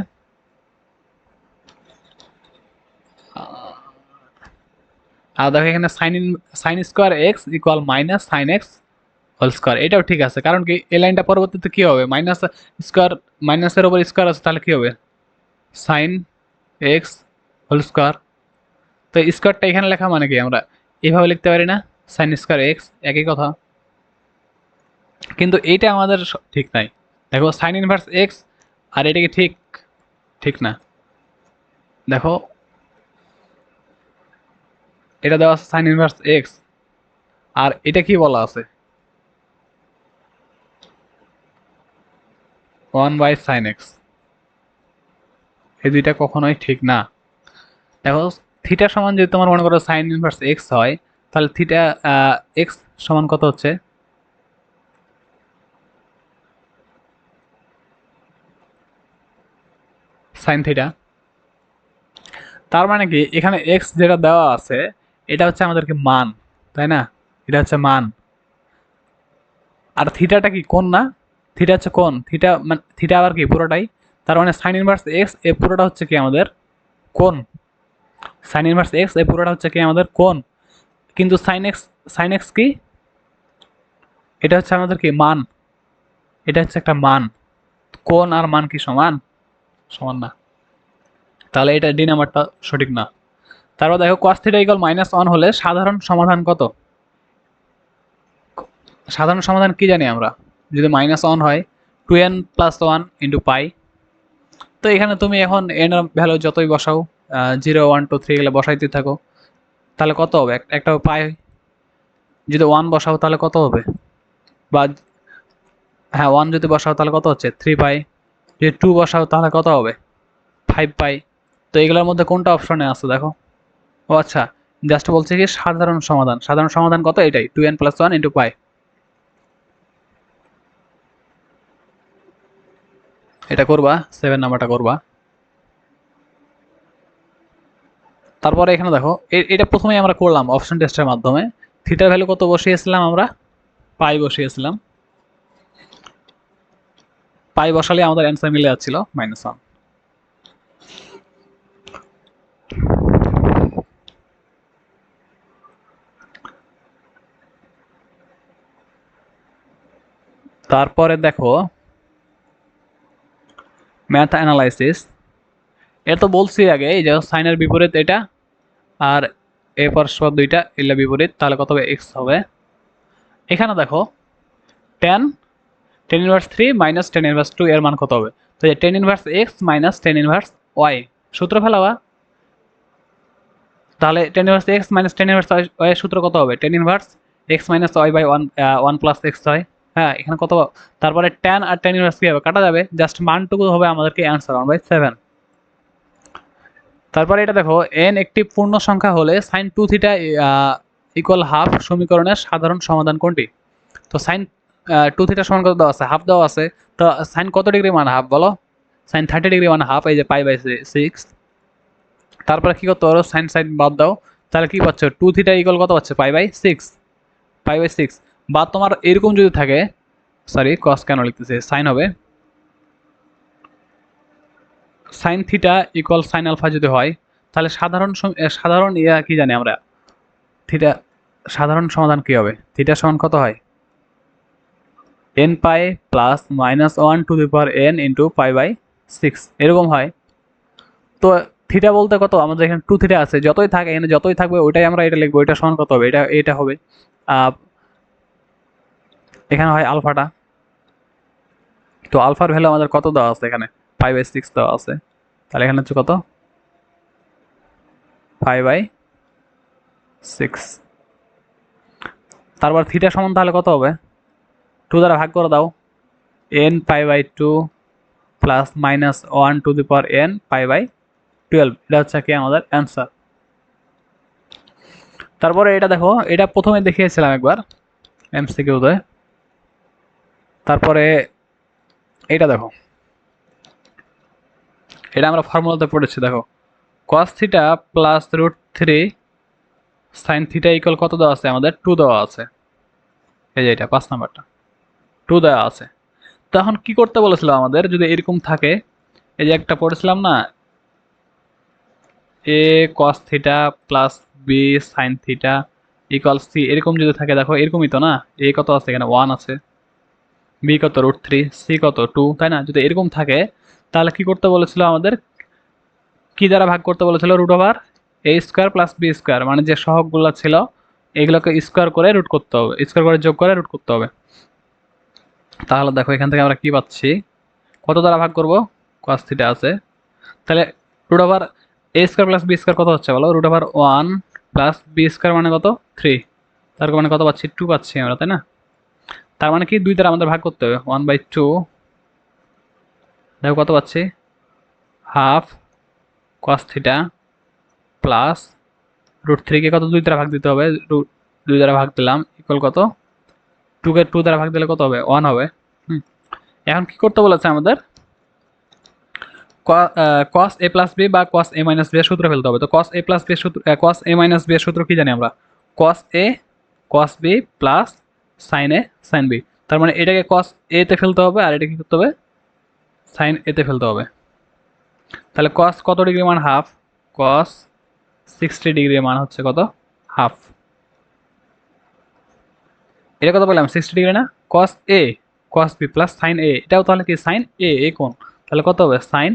আর দেখো এখানে sine square x equal minus sine x whole square, এটাও ঠিক আছে। কারণ কি এই লাইনটা পরবর্তীতে কি হবে? মাইনাস স্কোয়ার, মাইনাসের ওপর স্কোয়ার আছে, তাহলে কি হবে? Sine x whole square. তো স্কোয়ারটা এখানে লেখা মানে কি আমরা এভাবে লিখতে পারি না? সাইন স্কোয়ার এক্স, একই কথা। কিন্তু এইটা আমাদের ঠিক নাই। দেখো সাইন ইনভার্স এক্স আর এটা কি ঠিক? ঠিক না। দেখো এটা দেওয়া আছে সাইন ইনভার্স এক্স, আর এটা কি বলা আছে? 1/sin x। এই দুইটা কখনোই ঠিক না। দেখো থিটা সমান যদি তোমার মনে করো সাইন ইনভার্স এক্স হয়, তাহলে থিটা এক্স সমান কত হচ্ছে? Sine theta. তার মানে কি এখানে এক্স যেটা দেওয়া আছে এটা হচ্ছে আমাদেরকে মান, তাই না? এটা হচ্ছে মান। আর থিটাটা কি কোণ না? থিটা হচ্ছে কোণ। থিটা মানে থিটা আবার কি পুরোটাই। তার মানে সাইন ইনভার্স এক্স এ পুরোটা হচ্ছে কি আমাদের কোণ। সাইন ইনভার্স এক্স এ পুরোটা হচ্ছে কি আমাদের কোণ। কিন্তু সাইন এক্স কি? এটা হচ্ছে আমাদের কি মান। এটা হচ্ছে একটা মান। কোণ আর মান কি সমান? সমান না। তাহলে এটা ডি নাম্বারটা সঠিক না। তারপর দেখো cos থিটা ইকুয়াল -1 হলে সাধারণ সমাধান কত? সাধারণ সমাধান কি জানি আমরা? যদি -1 হয় 2n+1 ইন্টু পাই। তো এখানে তুমি এখন এন এর ভ্যালু যতই বসাও 0 1 2 3 এগুলো বসাইতে থাকো, তাহলে কত হবে? একটা পাই। যদি 1 বসাও তাহলে কত হবে? বা হ্যাঁ 1 যদি বসাও তাহলে কত হচ্ছে? 3 পাই। যদি 2 বসাও তাহলে কত হবে? 5 পাই। তো এগুলোর মধ্যে কোনটা অপশনে আছে দেখো? ও আচ্ছা, জাস্ট বলছে কি সাধারণ সমাধান। সাধারণ সমাধান কত? এটাই 2n+1 ইন্টু পাই। এটা করবা, 7 নাম্বারটা করবা। তারপরে এখানে দেখো এটা প্রথমেই আমরা করলাম অপশন টেস্টের মাধ্যমে। থিটার ভ্যালু কত বসিয়েছিলাম আমরা? পাই বসিয়েছিলাম। পাই বসালে আমাদের অ্যান্সার মিলে যাচ্ছিল -1। তারপরে দেখো ম্যাথ অ্যানালাইসিস। এটা তো বলছি আগে, এই যে সাইনের বিপরীত এটা, আর এ পরস্পর দুইটা এগুলা বিপরীত, তাহলে কত হবে? এক্স হবে। এখানে দেখো tan inverse 3 minus tan inverse 2 এর মান কত হবে? তো যে tan inverse x minus tan inverse y সূত্র ফেলাবা, তাহলে tan inverse x minus tan inverse y এর সূত্র কত হবে? Tan inverse x minus y by one plus x হয়। হ্যাঁ, এখানে কত? তারপরে টেন আর টেন ইনভার্স কি হবে? কাটা যাবে, জাস্ট মানটুকু হবে আমাদেরকে অ্যান্সার 1/7। তারপরে এটা দেখো, এন একটি পূর্ণ সংখ্যা হলে sine two theta equal half সমীকরণের সাধারণ সমাধান কোনটি? তো সাইন টু থিটা সমান কত দেওয়া আছে? হাফ দেওয়া আছে। তো সাইন কত ডিগ্রি মান হাফ বলো? সাইন 30 ডিগ্রি মান হাফ, এই যে π/6। তারপরে কি করতে পারো? সাইন সাইন বাদ দাও, তাহলে কি পাচ্ছ? টু থিটা ইকুয়াল কত পাচ্ছে? π/6। বা তোমার এরকম যদি থাকে, সরি কস কেন লিখতেছে, সাইন হবে sine theta equal sine alpha যদি হয়, তাহলে সাধারণ কি জানি আমরা, থিটা সাধারণ সমাধান কি হবে? থিটা সমান কত হয়? n pi plus minus 1 into π/6 এরকম হয়। তো থিটা বলতে কত? আমাদের এখানে টু থিটা আছে, যতই থাকে এখানে যতই থাকবে ওইটাই আমরা এটা লিখবো। এটা সমান কত হবে? এটা হবে এখানে হয় আলফাটা। তো আলফার ভ্যালু আমাদের কত দেওয়া আছে? এখানে π/6 দেওয়া আছে, তাহলে এখানে হচ্ছে কত? 5/6। তারপর থিটা সমান তাহলে কত হবে? 2 দ্বারা ভাগ করে দাও, n π/2 প্লাস মাইনাস 1n π/12। এটা হচ্ছে কি আমাদের অ্যান্সার। তারপরে এটা দেখো, এটা প্রথমে দেখিয়েছিলাম একবার এমসিকিউতে। তারপরে এটা দেখো, এটা আমরা ফর্মুলাতে পড়েছি। দেখো, cos theta plus √3 sign theta equal কত দেওয়া আছে? আমাদের 2 দেওয়া আছে। এই যে এটা 5 নাম্বারটা 2 দেওয়া আছে। তখন কি করতে বলেছিল আমাদের? যদি এরকম থাকে, এই যে একটা পড়েছিলাম না, a cos theta plus b sine theta equal c, এরকম যদি থাকে, দেখো এরকমই তো না, এ কত আছে? এখানে 1 আছে, বি কত? √3, সি কত? 2, তাই না? যদি এরকম থাকে তাহলে কি করতে বলেছিল আমাদের? কি দ্বারা ভাগ করতে বলেছিল? √a² প্লাস b², মানে যে সহগগুলো ছিল এগুলোকে স্কোয়ার করে রুট করতে হবে, স্কোয়ার করে যোগ করে রুট করতে হবে। তাহলে দেখো এখান থেকে আমরা কি পাচ্ছি? কত দ্বারা ভাগ করব? cos থিটা আছে, তাহলে √a² প্লাস b² কত হচ্ছে বলো? √1 প্লাস b² মানে কত? 3। তার মানে কত পাচ্ছি? 2 পাচ্ছি আমরা, তাই না? তার মানে কি 2 দ্বারা আমাদের ভাগ করতে হবে, 1/2। দেখো কত পাচ্ছি? হাফ cos থিটা প্লাস √3 কে কত? 2 দ্বারা ভাগ দিতে হবে, 2 দ্বারা ভাগ দিলাম ইকুয়াল কত? 2 কে 2 দ্বারা ভাগ দিলে কত হবে? 1 হবে। এখন কি করতে বলেছে আমাদের? cos a প্লাস বি বা cos a মাইনাস বি এর সূত্র ফেলতে হবে। তো cos a প্লাস বি এর সূত্র, cos a মাইনাস বি এর সূত্র কি জানি আমরা? cos a cos b plus sin a sin b। তার মানে এটাকে cos a তে ফেলতে হবে আর এটা কি করতে হবে? sin a তে ফেলতে হবে। তাহলে cos কত ডিগ্রি মান? হাফ। cos 60 ডিগ্রি মান হচ্ছে কত? হাফ। এটা কত বললাম? 60 ডিগ্রি না? cos a cos b plus sin a, এটাও তাহলে কি sin a, এ কোণ, তাহলে কত হবে? sin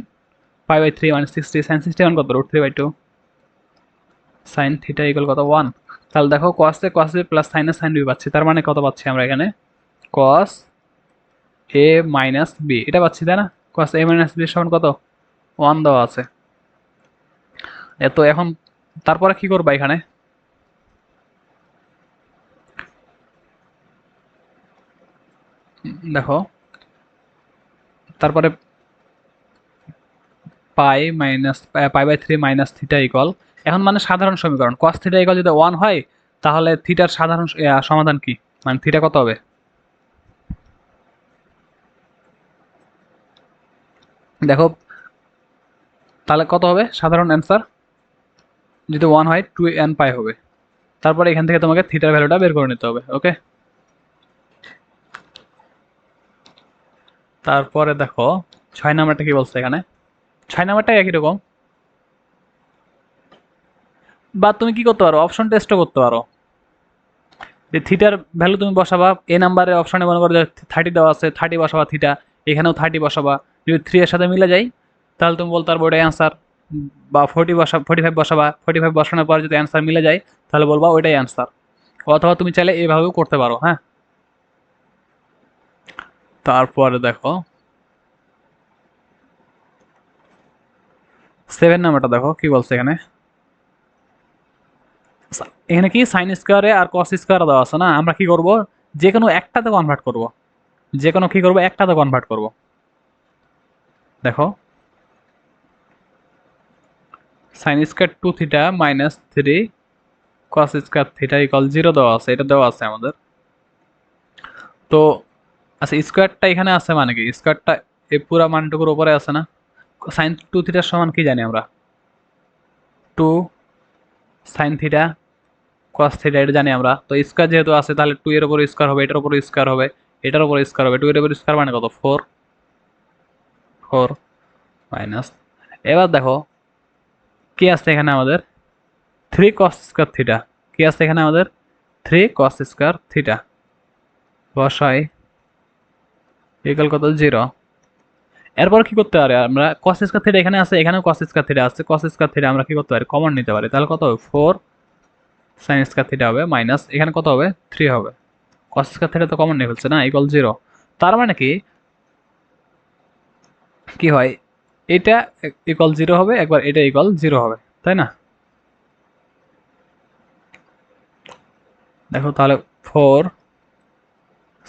π/3 মানে 60, sin 60 মান কত? √3/2। sin থিটা ইকুয়াল কত? 1। তাহলে দেখো cos a cos b plus sin a sin b পাচ্ছি, তার মানে কত পাচ্ছি আমরা এখানে? cos a মাইনাস b, এটা পাচ্ছি, তাই না? cos a মাইনাস b সমান কত? 1 দেওয়া আছে। তো এখন তারপরে কি করবা এখানে? দেখো তারপরে π/3 মাইনাস থিটা ইকুয়াল, এখন মানে সাধারণ সমীকরণ cos থিটা ইকুয়াল যদি 1 হয়, তাহলে থিটার সাধারণ সমাধান কি? মানে থিটা কত হবে? দেখো তাহলে কত হবে সাধারণ অ্যান্সার? যদি 1 হয় 2n পাই হবে। তারপরে এখান থেকে তোমাকে থিটার ভ্যালুটা বের করে নিতে হবে। ওকে, তারপরে দেখো 6 নাম্বারটা কি বলছে এখানে? 6 নাম্বারটা একই রকম, বা তুমি কি করতে পারো? অপশন টেস্টও করতে পারো। যে থিটার ভ্যালু তুমি বসাবা, এ নাম্বারের অপশনে মনে করো যে 30 দেওয়া আছে, 30 বসাবা থিটা, এখানেও 30 বসাবা। যদি 3 এর সাথে মিলে যায় তাহলে তুমি বলতে পারবো ওটাই অ্যান্সার। বা 45 বসাবা, 45 বসানোর পর যদি অ্যান্সার মিলে যায় তাহলে বলবা ওইটাই অ্যান্সার। অথবা তুমি চাইলে এইভাবেও করতে পারো। হ্যাঁ, তারপরে দেখো 7 নাম্বারটা দেখো কি বলছে এখানে। এখানে কি সাইন স্কোয়ারে আর কস স্কোয়ার দেওয়া আছে না, আমরা কি করব যে কোনো একটাতে কনভার্ট করব, যে কোনো কি করব একটাতে কনভার্ট করব। দেখো sine square 2 theta minus 3 cos square theta equal 0 দেওয়া আছে, এটা দেওয়া আছে আমাদের। তো আচ্ছা স্কোয়ারটা এখানে আছে মানে কি, স্কোয়ারটা এই পুরা মানটুকুর উপরে আছে না। সাইন 2 থিটার সমান কি জানি আমরা, 2 সাইন থিটা কস থিটা, এটা জানি আমরা। তো স্কোয়ার যেহেতু আছে তাহলে 2 এর উপর স্কোয়ার হবে, এটার উপর স্কোয়ার হবে, এটার উপর স্কোয়ার হবে। 2 এর উপর স্কোয়ার মানে কত, 4 4 মাইনাস। এবার দেখো কি আছে এখানে আমাদের, 3 কস স্কোয়ার থিটা। কি আছে এখানে আমাদের, 3 কস স্কোয়ার থিটা বসাই ইকুয়াল কত, 0। এরপর কি করতে পারি আমরা, কস স্কোয়ার থিটা এখানে আছে, এখানেও কস স্কোয়ার থিটা আছে, কস স্কোয়ার থিটা আমরা কি করতে পারি, কমন নিতে পারি। তাহলে কত হবে, 4 সাইন স্কোয়ার থিটা হবে মাইনাস এখানে কত হবে, 3 হবে। কস স্কোয়ার থিটা তো কমন নিয়ে ফেলছে না, ইকুয়াল 0। তার মানে কি কি হয়, এটা ইকুয়াল 0 হবে, একবার এটা ইকুয়াল 0 হবে, তাই না। দেখো তাহলে 4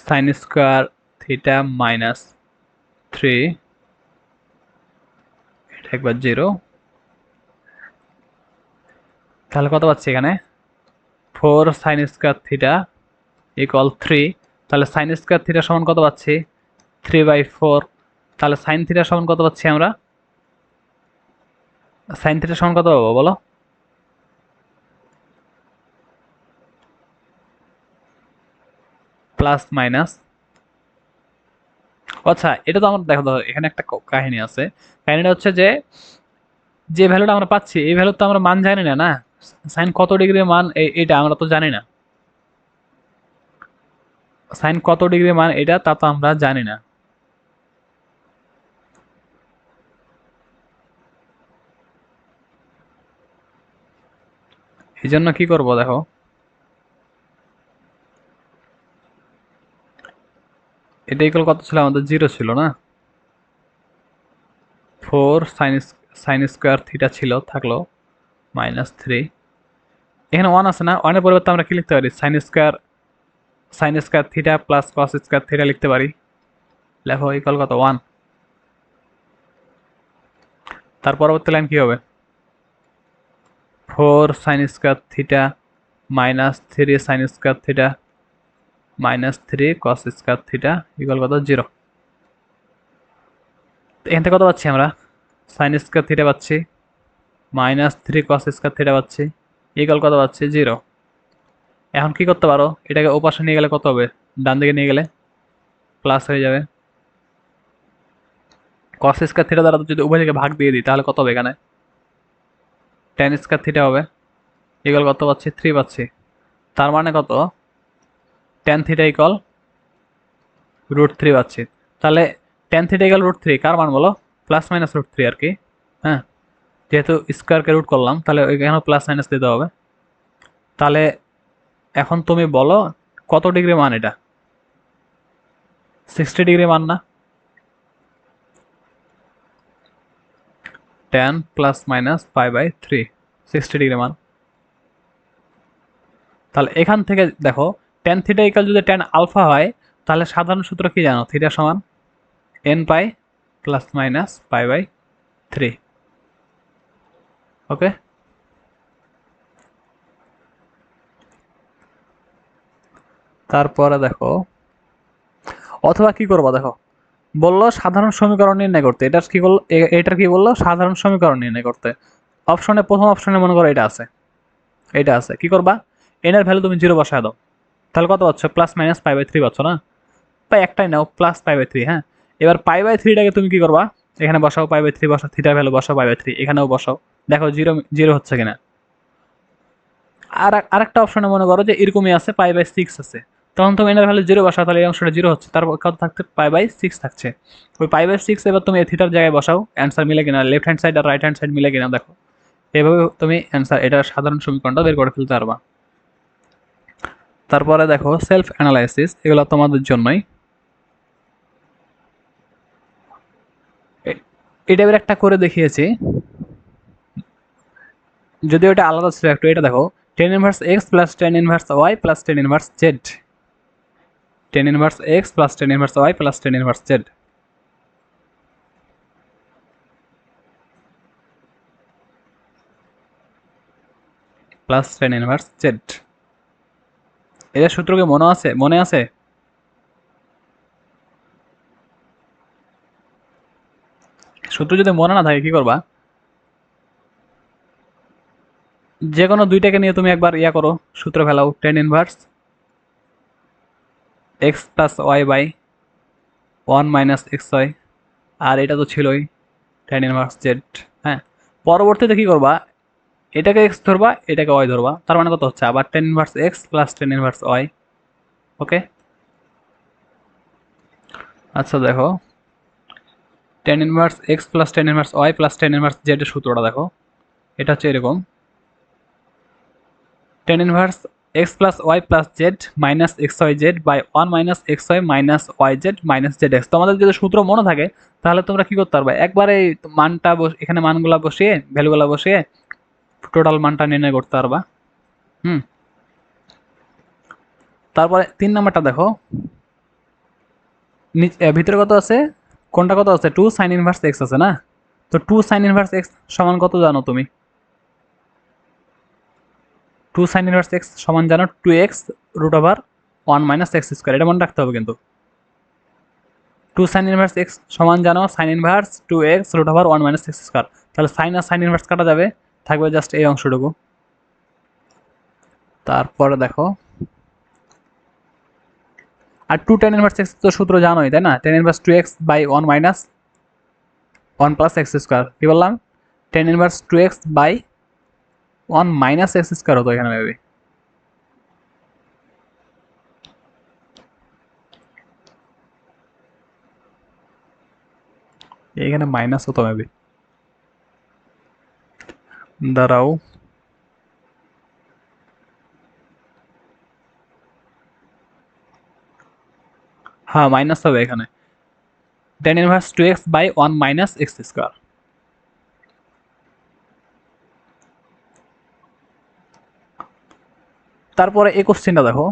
সাইন স্কোয়ার থিটা মাইনাস 3, এটা একবার 0। তাহলে কত পাচ্ছি এখানে, 4 সাইন স্কোয়ার থিটা ইকুয়াল 3। তাহলে সাইন স্কোয়ার থিটা সমান কত পাচ্ছি, 3/4। তাহলে সাইন থিটা সমান কত পাচ্ছি আমরা, সাইন থিটা সমান কত পাবো বলো, প্লাস মাইনাস। আচ্ছা এটা তো আমার দেখো দেখো এখানে একটা কাহিনী আছে। কাহিনীটা হচ্ছে যে যে ভ্যালুটা আমরা পাচ্ছি এই ভ্যালু তো আমরা মান জানি না, না সাইন কত ডিগ্রি মান এটা আমরা তো জানি না, সাইন কত ডিগ্রি মান এটা তা তো আমরা জানি না। এই জন্য কি করবো দেখো, এটা ইকুয়াল কত ছিল আমাদের, 0 ছিল না। 4 সাইন স্কোয়ার থিটা ছিল, থাকলো -3। এখানে 1 আছে না, 1 এর পরিবর্তে আমরা কি লিখতে পারি, sine square theta plus cos square theta লিখতে পারি। লেখো ইকুয়াল কত, 1। তার পরবর্তী লাইন কি হবে, 4 sine square theta minus 3 sine square theta minus 3 cos square theta equal কত, 0। এখান থেকে কত পাচ্ছি আমরা, সাইন স্কোয়ার থিটা পাচ্ছি -3 কস স্কোয়ার থিটা পাচ্ছি ইকুয়াল কত পাচ্ছি, 0। এখন কি করতে পারো, এটাকে ওপাশে নিয়ে গেলে কত হবে, ডান দিকে নিয়ে গেলে প্লাস হয়ে যাবে। কস স্কোয়ার থিটা দ্বারা যদি উভয় দিকে ভাগ দিয়ে দিই তাহলে কত হবে, এখানে টেন স্কোয়ার থিটা হবে ইকুয়াল কত পাচ্ছি, 3 পাচ্ছি। তার মানে কত, টেন থিটা ইকুয়াল √3 পাচ্ছি। তাহলে টেন থিটা ইকুয়াল √3 কার মান বলো, প্লাস মাইনাস √3 আর কি। হ্যাঁ যেহেতু স্কোয়ারকে রুট করলাম তাহলে এখানে প্লাস মাইনাস দিতে হবে। তাহলে এখন তুমি বলো কত ডিগ্রি মান এটা, 60 ডিগ্রি মান না, 10 প্লাস মাইনাস π/3 60 ডিগ্রি মান। তাহলে এখান থেকে দেখো টেন থিটা ইকুয়াল যদি টেন আলফা হয় তাহলে সাধারণ সূত্র কি জানো, থিটা সমান n π প্লাস মাইনাস π/3। ওকে, তারপরে দেখো অথবা কি করবো দেখো, বললো সাধারণ সমীকরণ নির্ণয় করতে, এটার কি বললো, এটার কি বললো, সাধারণ সমীকরণ নির্ণয় করতে। অপশনে প্রথম অপশনে মনে করো এটা আছে, এটা আছে, কি করবা, এন এর ভ্যালু তুমি 0 বসায় দাও। তাহলে কত পাচ্ছ, প্লাস মাইনাস π/3 পাচ্ছ না, তাই একটাই নাও প্লাস π/3। হ্যাঁ এবার π/3টাকে তুমি কি করবা, এখানে বসাও π/3, বসাও থিটার ভ্যালু বসাও π/3, এখানেও বসাও, দেখো 0 0 হচ্ছে কিনা। আর আরেকটা অপশনে মনে করো যে এরকমই আছে π/6 আছে, তখন তুমি এনার ভ্যালু 0 বসাও, তাহলে এই অংশটা 0 হচ্ছে, তারপর কত থাকছে, π/6 থাকছে। ওই π/6 এবার তুমি থিটার জায়গায় বসাও, অ্যান্সার মিলে কিনা, লেফট হ্যান্ড সাইড আর রাইট হ্যান্ড সাইড মিলে কিনা দেখো। এভাবে তুমি অ্যান্সার, এটার সাধারণ সমীকরণটা বের করে ফেলতে পারবা। তারপরে দেখো সেলফ অ্যানালাইসিস, এগুলো তোমাদের জন্যই। এই টাইপের একটা করে দেখিয়েছি, যদিও এটা আলাদা ছিল একটু। এটা দেখো, tan inverse x plus tan inverse y plus tan inverse z, tan inverse x plus tan inverse y plus tan inverse z, plus tan inverse z. এদের সূত্র কি মনে আছে? সূত্র যদি মনে না থাকে কি করবা, যে কোনো দুইটাকে নিয়ে তুমি একবার ইয়া করো, সূত্র ফেলাও, tan inverse x plus y by one minus x y, আর এটা তো ছিলই টেন ইনভার্স জেড। হ্যাঁ, পরবর্তীতে কি করবা, এটাকে এক্স ধরবা, এটাকে ওয়াই ধরবা, তার মানে কত হচ্ছে আবার tan inverse x plus tan inverse y. Okay, আচ্ছা দেখো, tan inverse x plus tan inverse y plus tan inverse z এর সূত্রটা দেখো, এটা হচ্ছে এরকম, tan inverse x plus y plus z minus x y z by one minus x y minus y z minus z x. তোমাদের যদি সূত্র মনে থাকে তাহলে তোমরা কি করতে পারবে, একবারে মানটা এখানে মানগুলা বসিয়ে, ভ্যালুগুলা বসিয়ে টোটাল মানটা নির্ণয় করতে পারবা। তারপরে 3 নাম্বারটা দেখো, ভিতরে কত আছে, কোনটা কত আছে, টু সাইন ইনভার্স এক্স আছে না, তো টু সাইন ইনভার্স এক্স সমান কত জানো তুমি, টু সাইন ইনভার্স এক্স সমান জানো two x root over one minus x square, এটা মনে রাখতে হবে কিন্তু। টু সাইন ইনভার্স এক্স সমান জানো sine inverse two x root over one minus x square, তাহলে সাইন আর সাইন ইনভার্স কাটা যাবে, থাকবে জাস্ট এই অংশটুকু। তারপরে দেখো, আর টু টেন ইনভার্স এক্স তো সূত্র জানোই তাই না, tan inverse two x by one minus one plus x square, কি বললাম, tan inverse two x by one minus x square হতো এখানে মেবি, এখানে মাইনাস হতো মেবি, দাঁড়াও, হ্যাঁ মাইনাস হবে এখানে, tan inverse two x by one minus x square. তারপরে এই কোশ্চেনটা দেখো,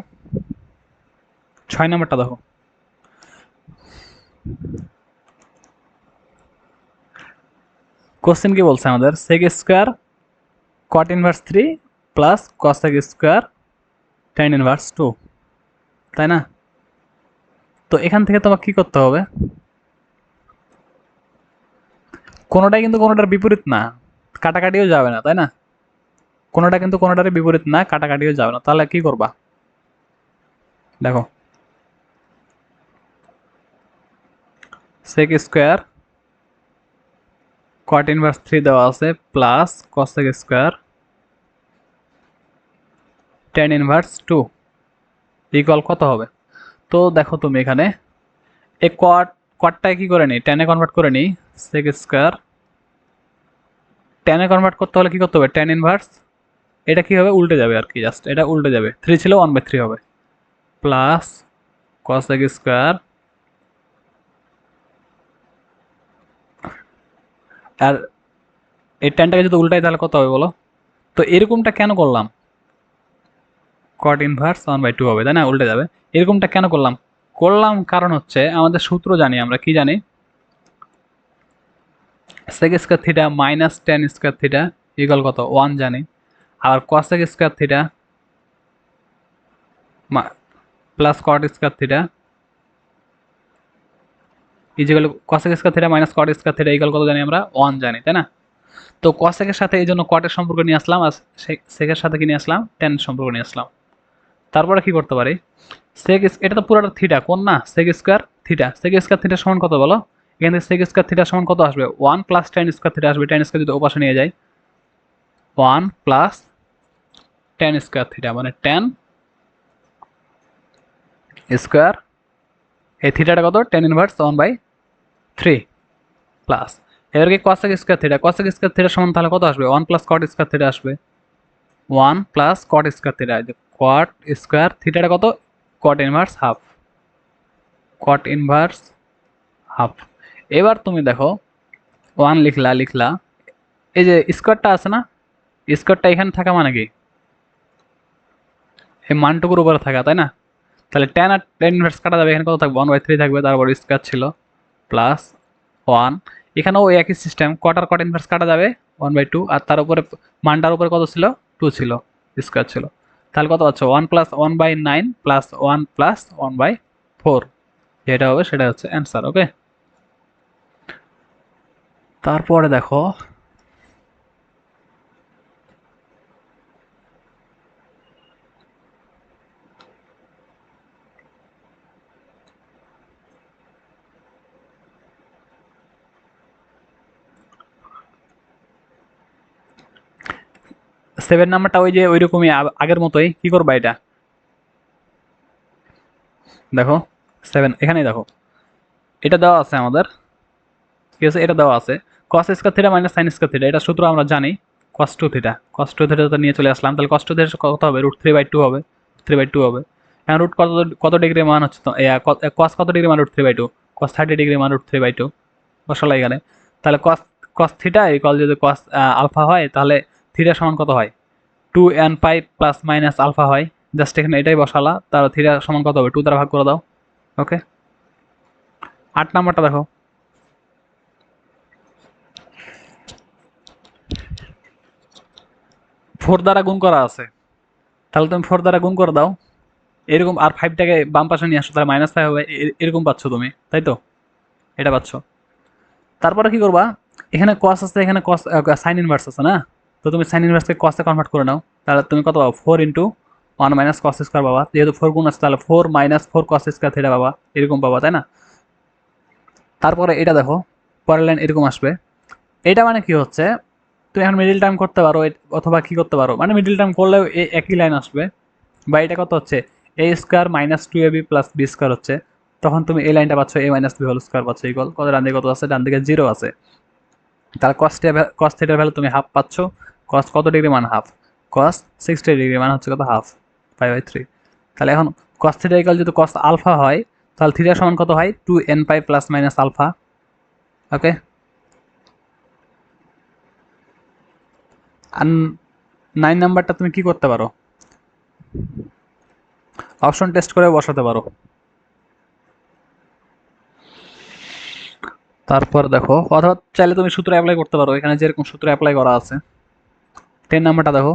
6 নাম্বারটা দেখো, কোশ্চেন কি বলছে আমাদের, sec square cot inverse three plus cosec square tan inverse two, তাই না? তো এখান থেকে তোমাকে কি করতে হবে, কোনোটাই কিন্তু কোনোটার বিপরীত না, কাটাকাটিও যাবে না, তাই না? কোনোটা কিন্তু কোনোটার বিপরীত না, কাটাকাটিও যাবে না, তাহলে কি করবা দেখো, sec square cot inverse three দেওয়া আছে plus cosec square tan inverse two equal কত হবে। তো দেখো তুমি এখানে এই কটটায় কি করে নিই, টেনে কনভার্ট করে নিই, সেক স্কোয়ার টেনে কনভার্ট করতে হলে কি করতে হবে, টেন ইনভার্স, এটা কি হবে উল্টে যাবে আর কি, জাস্ট এটা উল্টে যাবে, থ্রি ছিল ওয়ান বাই থ্রি হবে, প্লাস কসেক স্কোয়ার, আর এই টেনটাকে যদি উল্টাই তাহলে কত হবে বলো। তো এরকমটা কেন করলাম, cot inverse one by two হবে তাই না, উল্টে যাবে, এরকমটা কেন করলাম, কারণ হচ্ছে আমাদের সূত্র জানি, আমরা কি জানি, sec square theta minus tan square theta equal কত ওয়ান জানি, আর cosec square theta plus cot square theta equal cosec square theta minus cot square theta equal কত জানি আমরা, ওয়ান জানি তাই না। তো কসেকের সাথে এই জন্য কটের সম্পর্ক নিয়ে আসলাম, আর সেকের সাথে কি নিয়ে আসলাম, টেন সম্পর্ক নিয়ে আসলাম। তারপরে কি করতে পারি, সেক এটা তো পুরোটা থিটা কোন না, sec square theta, sec square theta সমান কত বলো, এখান থেকে সেক স্কোয়ার থিটা সমান কত আসবে, one plus tan square theta আসবে, টেন স্কোয়ার যদি ওপাশে নিয়ে যায়, one plus tan square theta মানে টেন স্কোয়ার, এই থিটাটা কত, tan inverse one by three plus, এবার কি cosec square theta, cosec square theta সমান তাহলে কত আসবে, one plus cot square theta আসবে, one plus cot square theta, cot square থিটাটা কত, cot inverse half, cot inverse half. এবার তুমি দেখো ওয়ান লিখলা লিখলা, এই যে স্কোয়ারটা আছে না, স্কোয়ারটা এখানে থাকা মানে কি এই মানটুকুর উপরে থাকা, তাই না? তাহলে টেন আর টেন ইনভার্স কাটা যাবে, এখানে কত থাকবে 1/3 থাকবে, তারপর স্কোয়ার ছিল প্লাস 1, এখানেও ওই একই সিস্টেম, কট আর কট ইনভার্স কাটা যাবে 1/2, আর তার উপরে মানটার উপরে কত ছিল 2 ছিল, স্কোয়ার ছিল। তাহলে কত পাচ্ছ 1 প্লাস 1/9 প্লাস 1 প্লাস 1/4, যেটা হবে সেটা হচ্ছে অ্যান্সার। ওকে, তারপরে দেখো 7 নাম্বারটা ওই যে ওইরকমই আগের মতোই, কি করবা এটা দেখো, 7 এখানেই দেখো, এটা দেওয়া আছে আমাদের, ঠিক আছে, এটা দেওয়া আছে cos square theta minus sin square theta, এটা সূত্র আমরা জানি, cos 2 থিটা তো নিয়ে চলে আসলাম, তাহলে cos 2 থিটা কত হবে √3/2 হবে, 3/2 হবে। এখন রুট কত, কত ডিগ্রি মান হচ্ছে তো cos কত ডিগ্রি মান √3/2, cos 30 ডিগ্রি মান √3/2 বসালা এখানে। তাহলে cos cos থিটা ইকুয়াল যদি cos আলফা হয়, তাহলে থিটা সমান কত হয় 2n pi plus minus alpha হয়, জাস্ট এখানে এটাই বসালা, তাহলে থিটা সমান কত হবে 2 দ্বারা ভাগ করে দাও। ওকে, 8 নাম্বারটা দেখো, 4 দ্বারা গুণ করা আছে, তাহলে তুমি 4 দ্বারা গুণ করে দাও, এরকম, আর 5টাকে বাম পাশে নিয়ে আসো, তাহলে -5 হবে, এরকম পাচ্ছ তুমি, তাই তো, এটা পাচ্ছ। তারপরে কি করবা, এখানে cos আছে, এখানে cos sin ইনভার্স আছে না, তো তুমি sin ইনভার্সকে cos এ কনভার্ট করে নাও, তাহলে তুমি কত পাবো 4 ইনটু 1 মাইনাস cos স্কয়ার পাবা, যেহেতু 4 গুণ আছে তাহলে 4 মাইনাস 4 cos স্কয়ার থিটা পাবা, এরকম পাবা, তাই না? তারপরে এটা দেখো, পরের লাইন এরকম আসবে, এটা মানে কি হচ্ছে, তুমি এখন মিডিল টার্ম করতে পারো, অথবা কি করতে পারো, মানে মিডিল টার্ম করলেও একই লাইন আসবে, বা এটা কত হচ্ছে a square minus 2ab plus b square হচ্ছে, তখন তুমি এই লাইনটা পাচ্ছ a minus b whole square পাচ্ছ, ইকুয়াল কত, ডান দিকে কত আছে, ডান দিকে 0 আছে, তাহলে cos থিটার ভ্যালু তুমি হাফ পাচ্ছ, cos কত ডিগ্রি মান হাফ, cos 60 ডিগ্রি মান হচ্ছে কত হাফ, 5/3। তাহলে এখন cos থিটা ইকুয়াল যদি cos আলফা হয়, তাহলে থিটা সমান কত হয় 2n pi plus minus alpha. Okay, আর 9 নাম্বারটা তুমি কি করতে পারো, অপশন টেস্ট করে বসাতে পারো। তারপর দেখো, অথবা চাইলে তুমি সূত্র অ্যাপ্লাই করতে পারো, এখানে যেরকম সূত্র অ্যাপ্লাই করা আছে। 10 নাম্বারটা দেখো,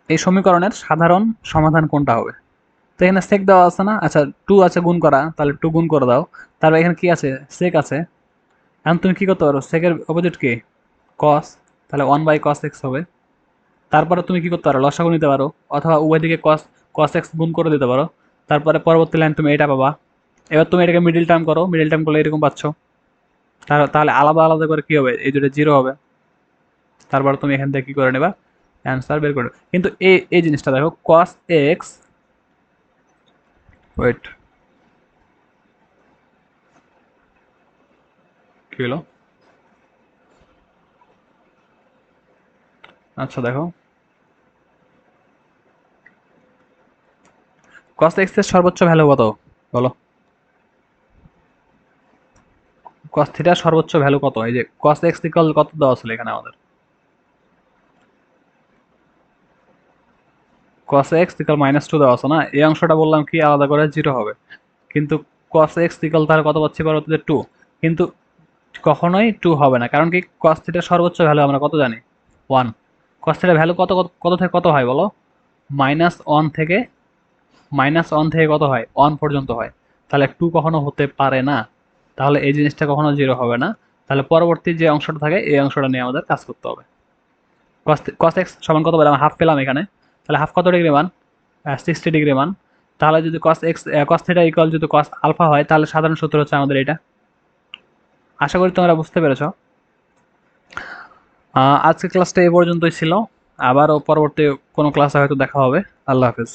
এই সমীকরণের সাধারণ সমাধান কোনটা হবে, তো এখানে সেক দেওয়া আছে না, আচ্ছা 2 আছে গুণ করা, তাহলে 2 গুণ করে দাও, তারপর এখানে কি আছে সেক আছে, এখন তুমি কি করতে পারো, সেকের অপোজিট কি cos, তাহলে 1/cos x হবে। তারপরে তুমি কি করতে পারো, লসাগু নিতে পারো, অথবা উভয় দিকে cos cos x গুণ করে দিতে পারো, তারপরে পরবর্তী লাইন তুমি এটা পাবা। এবার তুমি এটাকে মিডিল টার্ম করো, মিডিল টার্ম করলে এরকম পাচ্ছ, তাহলে আলাদা আলাদা করে কি হবে, এই দুটো 0 হবে, তারপরে তুমি এখান থেকে কি করে নেবা, অ্যান্সার বের করে। কিন্তু এই এই জিনিসটা দেখো, cos x, ওয়েট, কি হলো, আচ্ছা দেখো, cos x এর সর্বোচ্চ ভ্যালু কত বলো, cos থিটার সর্বোচ্চ ভ্যালু কত, এই যে cos x ইকুয়াল কত দেওয়া ছিল এখানে আমাদের, cos x ইকুয়াল -2 দেওয়া আছে না, এই অংশটা বললাম কি আলাদা করে 0 হবে, কিন্তু cos x ইকুয়াল তার কত পাচ্ছি পরবর্তীতে 2, কিন্তু কখনোই 2 হবে না, কারণ কি cos থিটার সর্বোচ্চ ভ্যালু আমরা কত জানি 1, cos থিটার ভ্যালু কত কত কত থেকে কত হয় বলো, -1 থেকে, -1 থেকে কত হয় 1 পর্যন্ত হয়, তাহলে 2 কখনো হতে পারে না, তাহলে এই জিনিসটা কখনো 0 হবে না, তাহলে পরবর্তী যে অংশটা থাকে এই অংশটা নিয়ে আমাদের কাজ করতে হবে। cos x সমান কত পেলাম, হাফ পেলাম এখানে, তাহলে হাফ কত ডিগ্রি মান 60 ডিগ্রি মান, তাহলে যদি cos x cos theta equal যদি cos আলফা হয়, তাহলে সাধারণ সূত্র হচ্ছে আমাদের এটা। আশা করি তোমরা বুঝতে পেরেছো। আজকের ক্লাসটা এই পর্যন্তই ছিল, আবারও পরবর্তী কোনো ক্লাসে হয়তো দেখা হবে। আল্লাহ হাফেজ।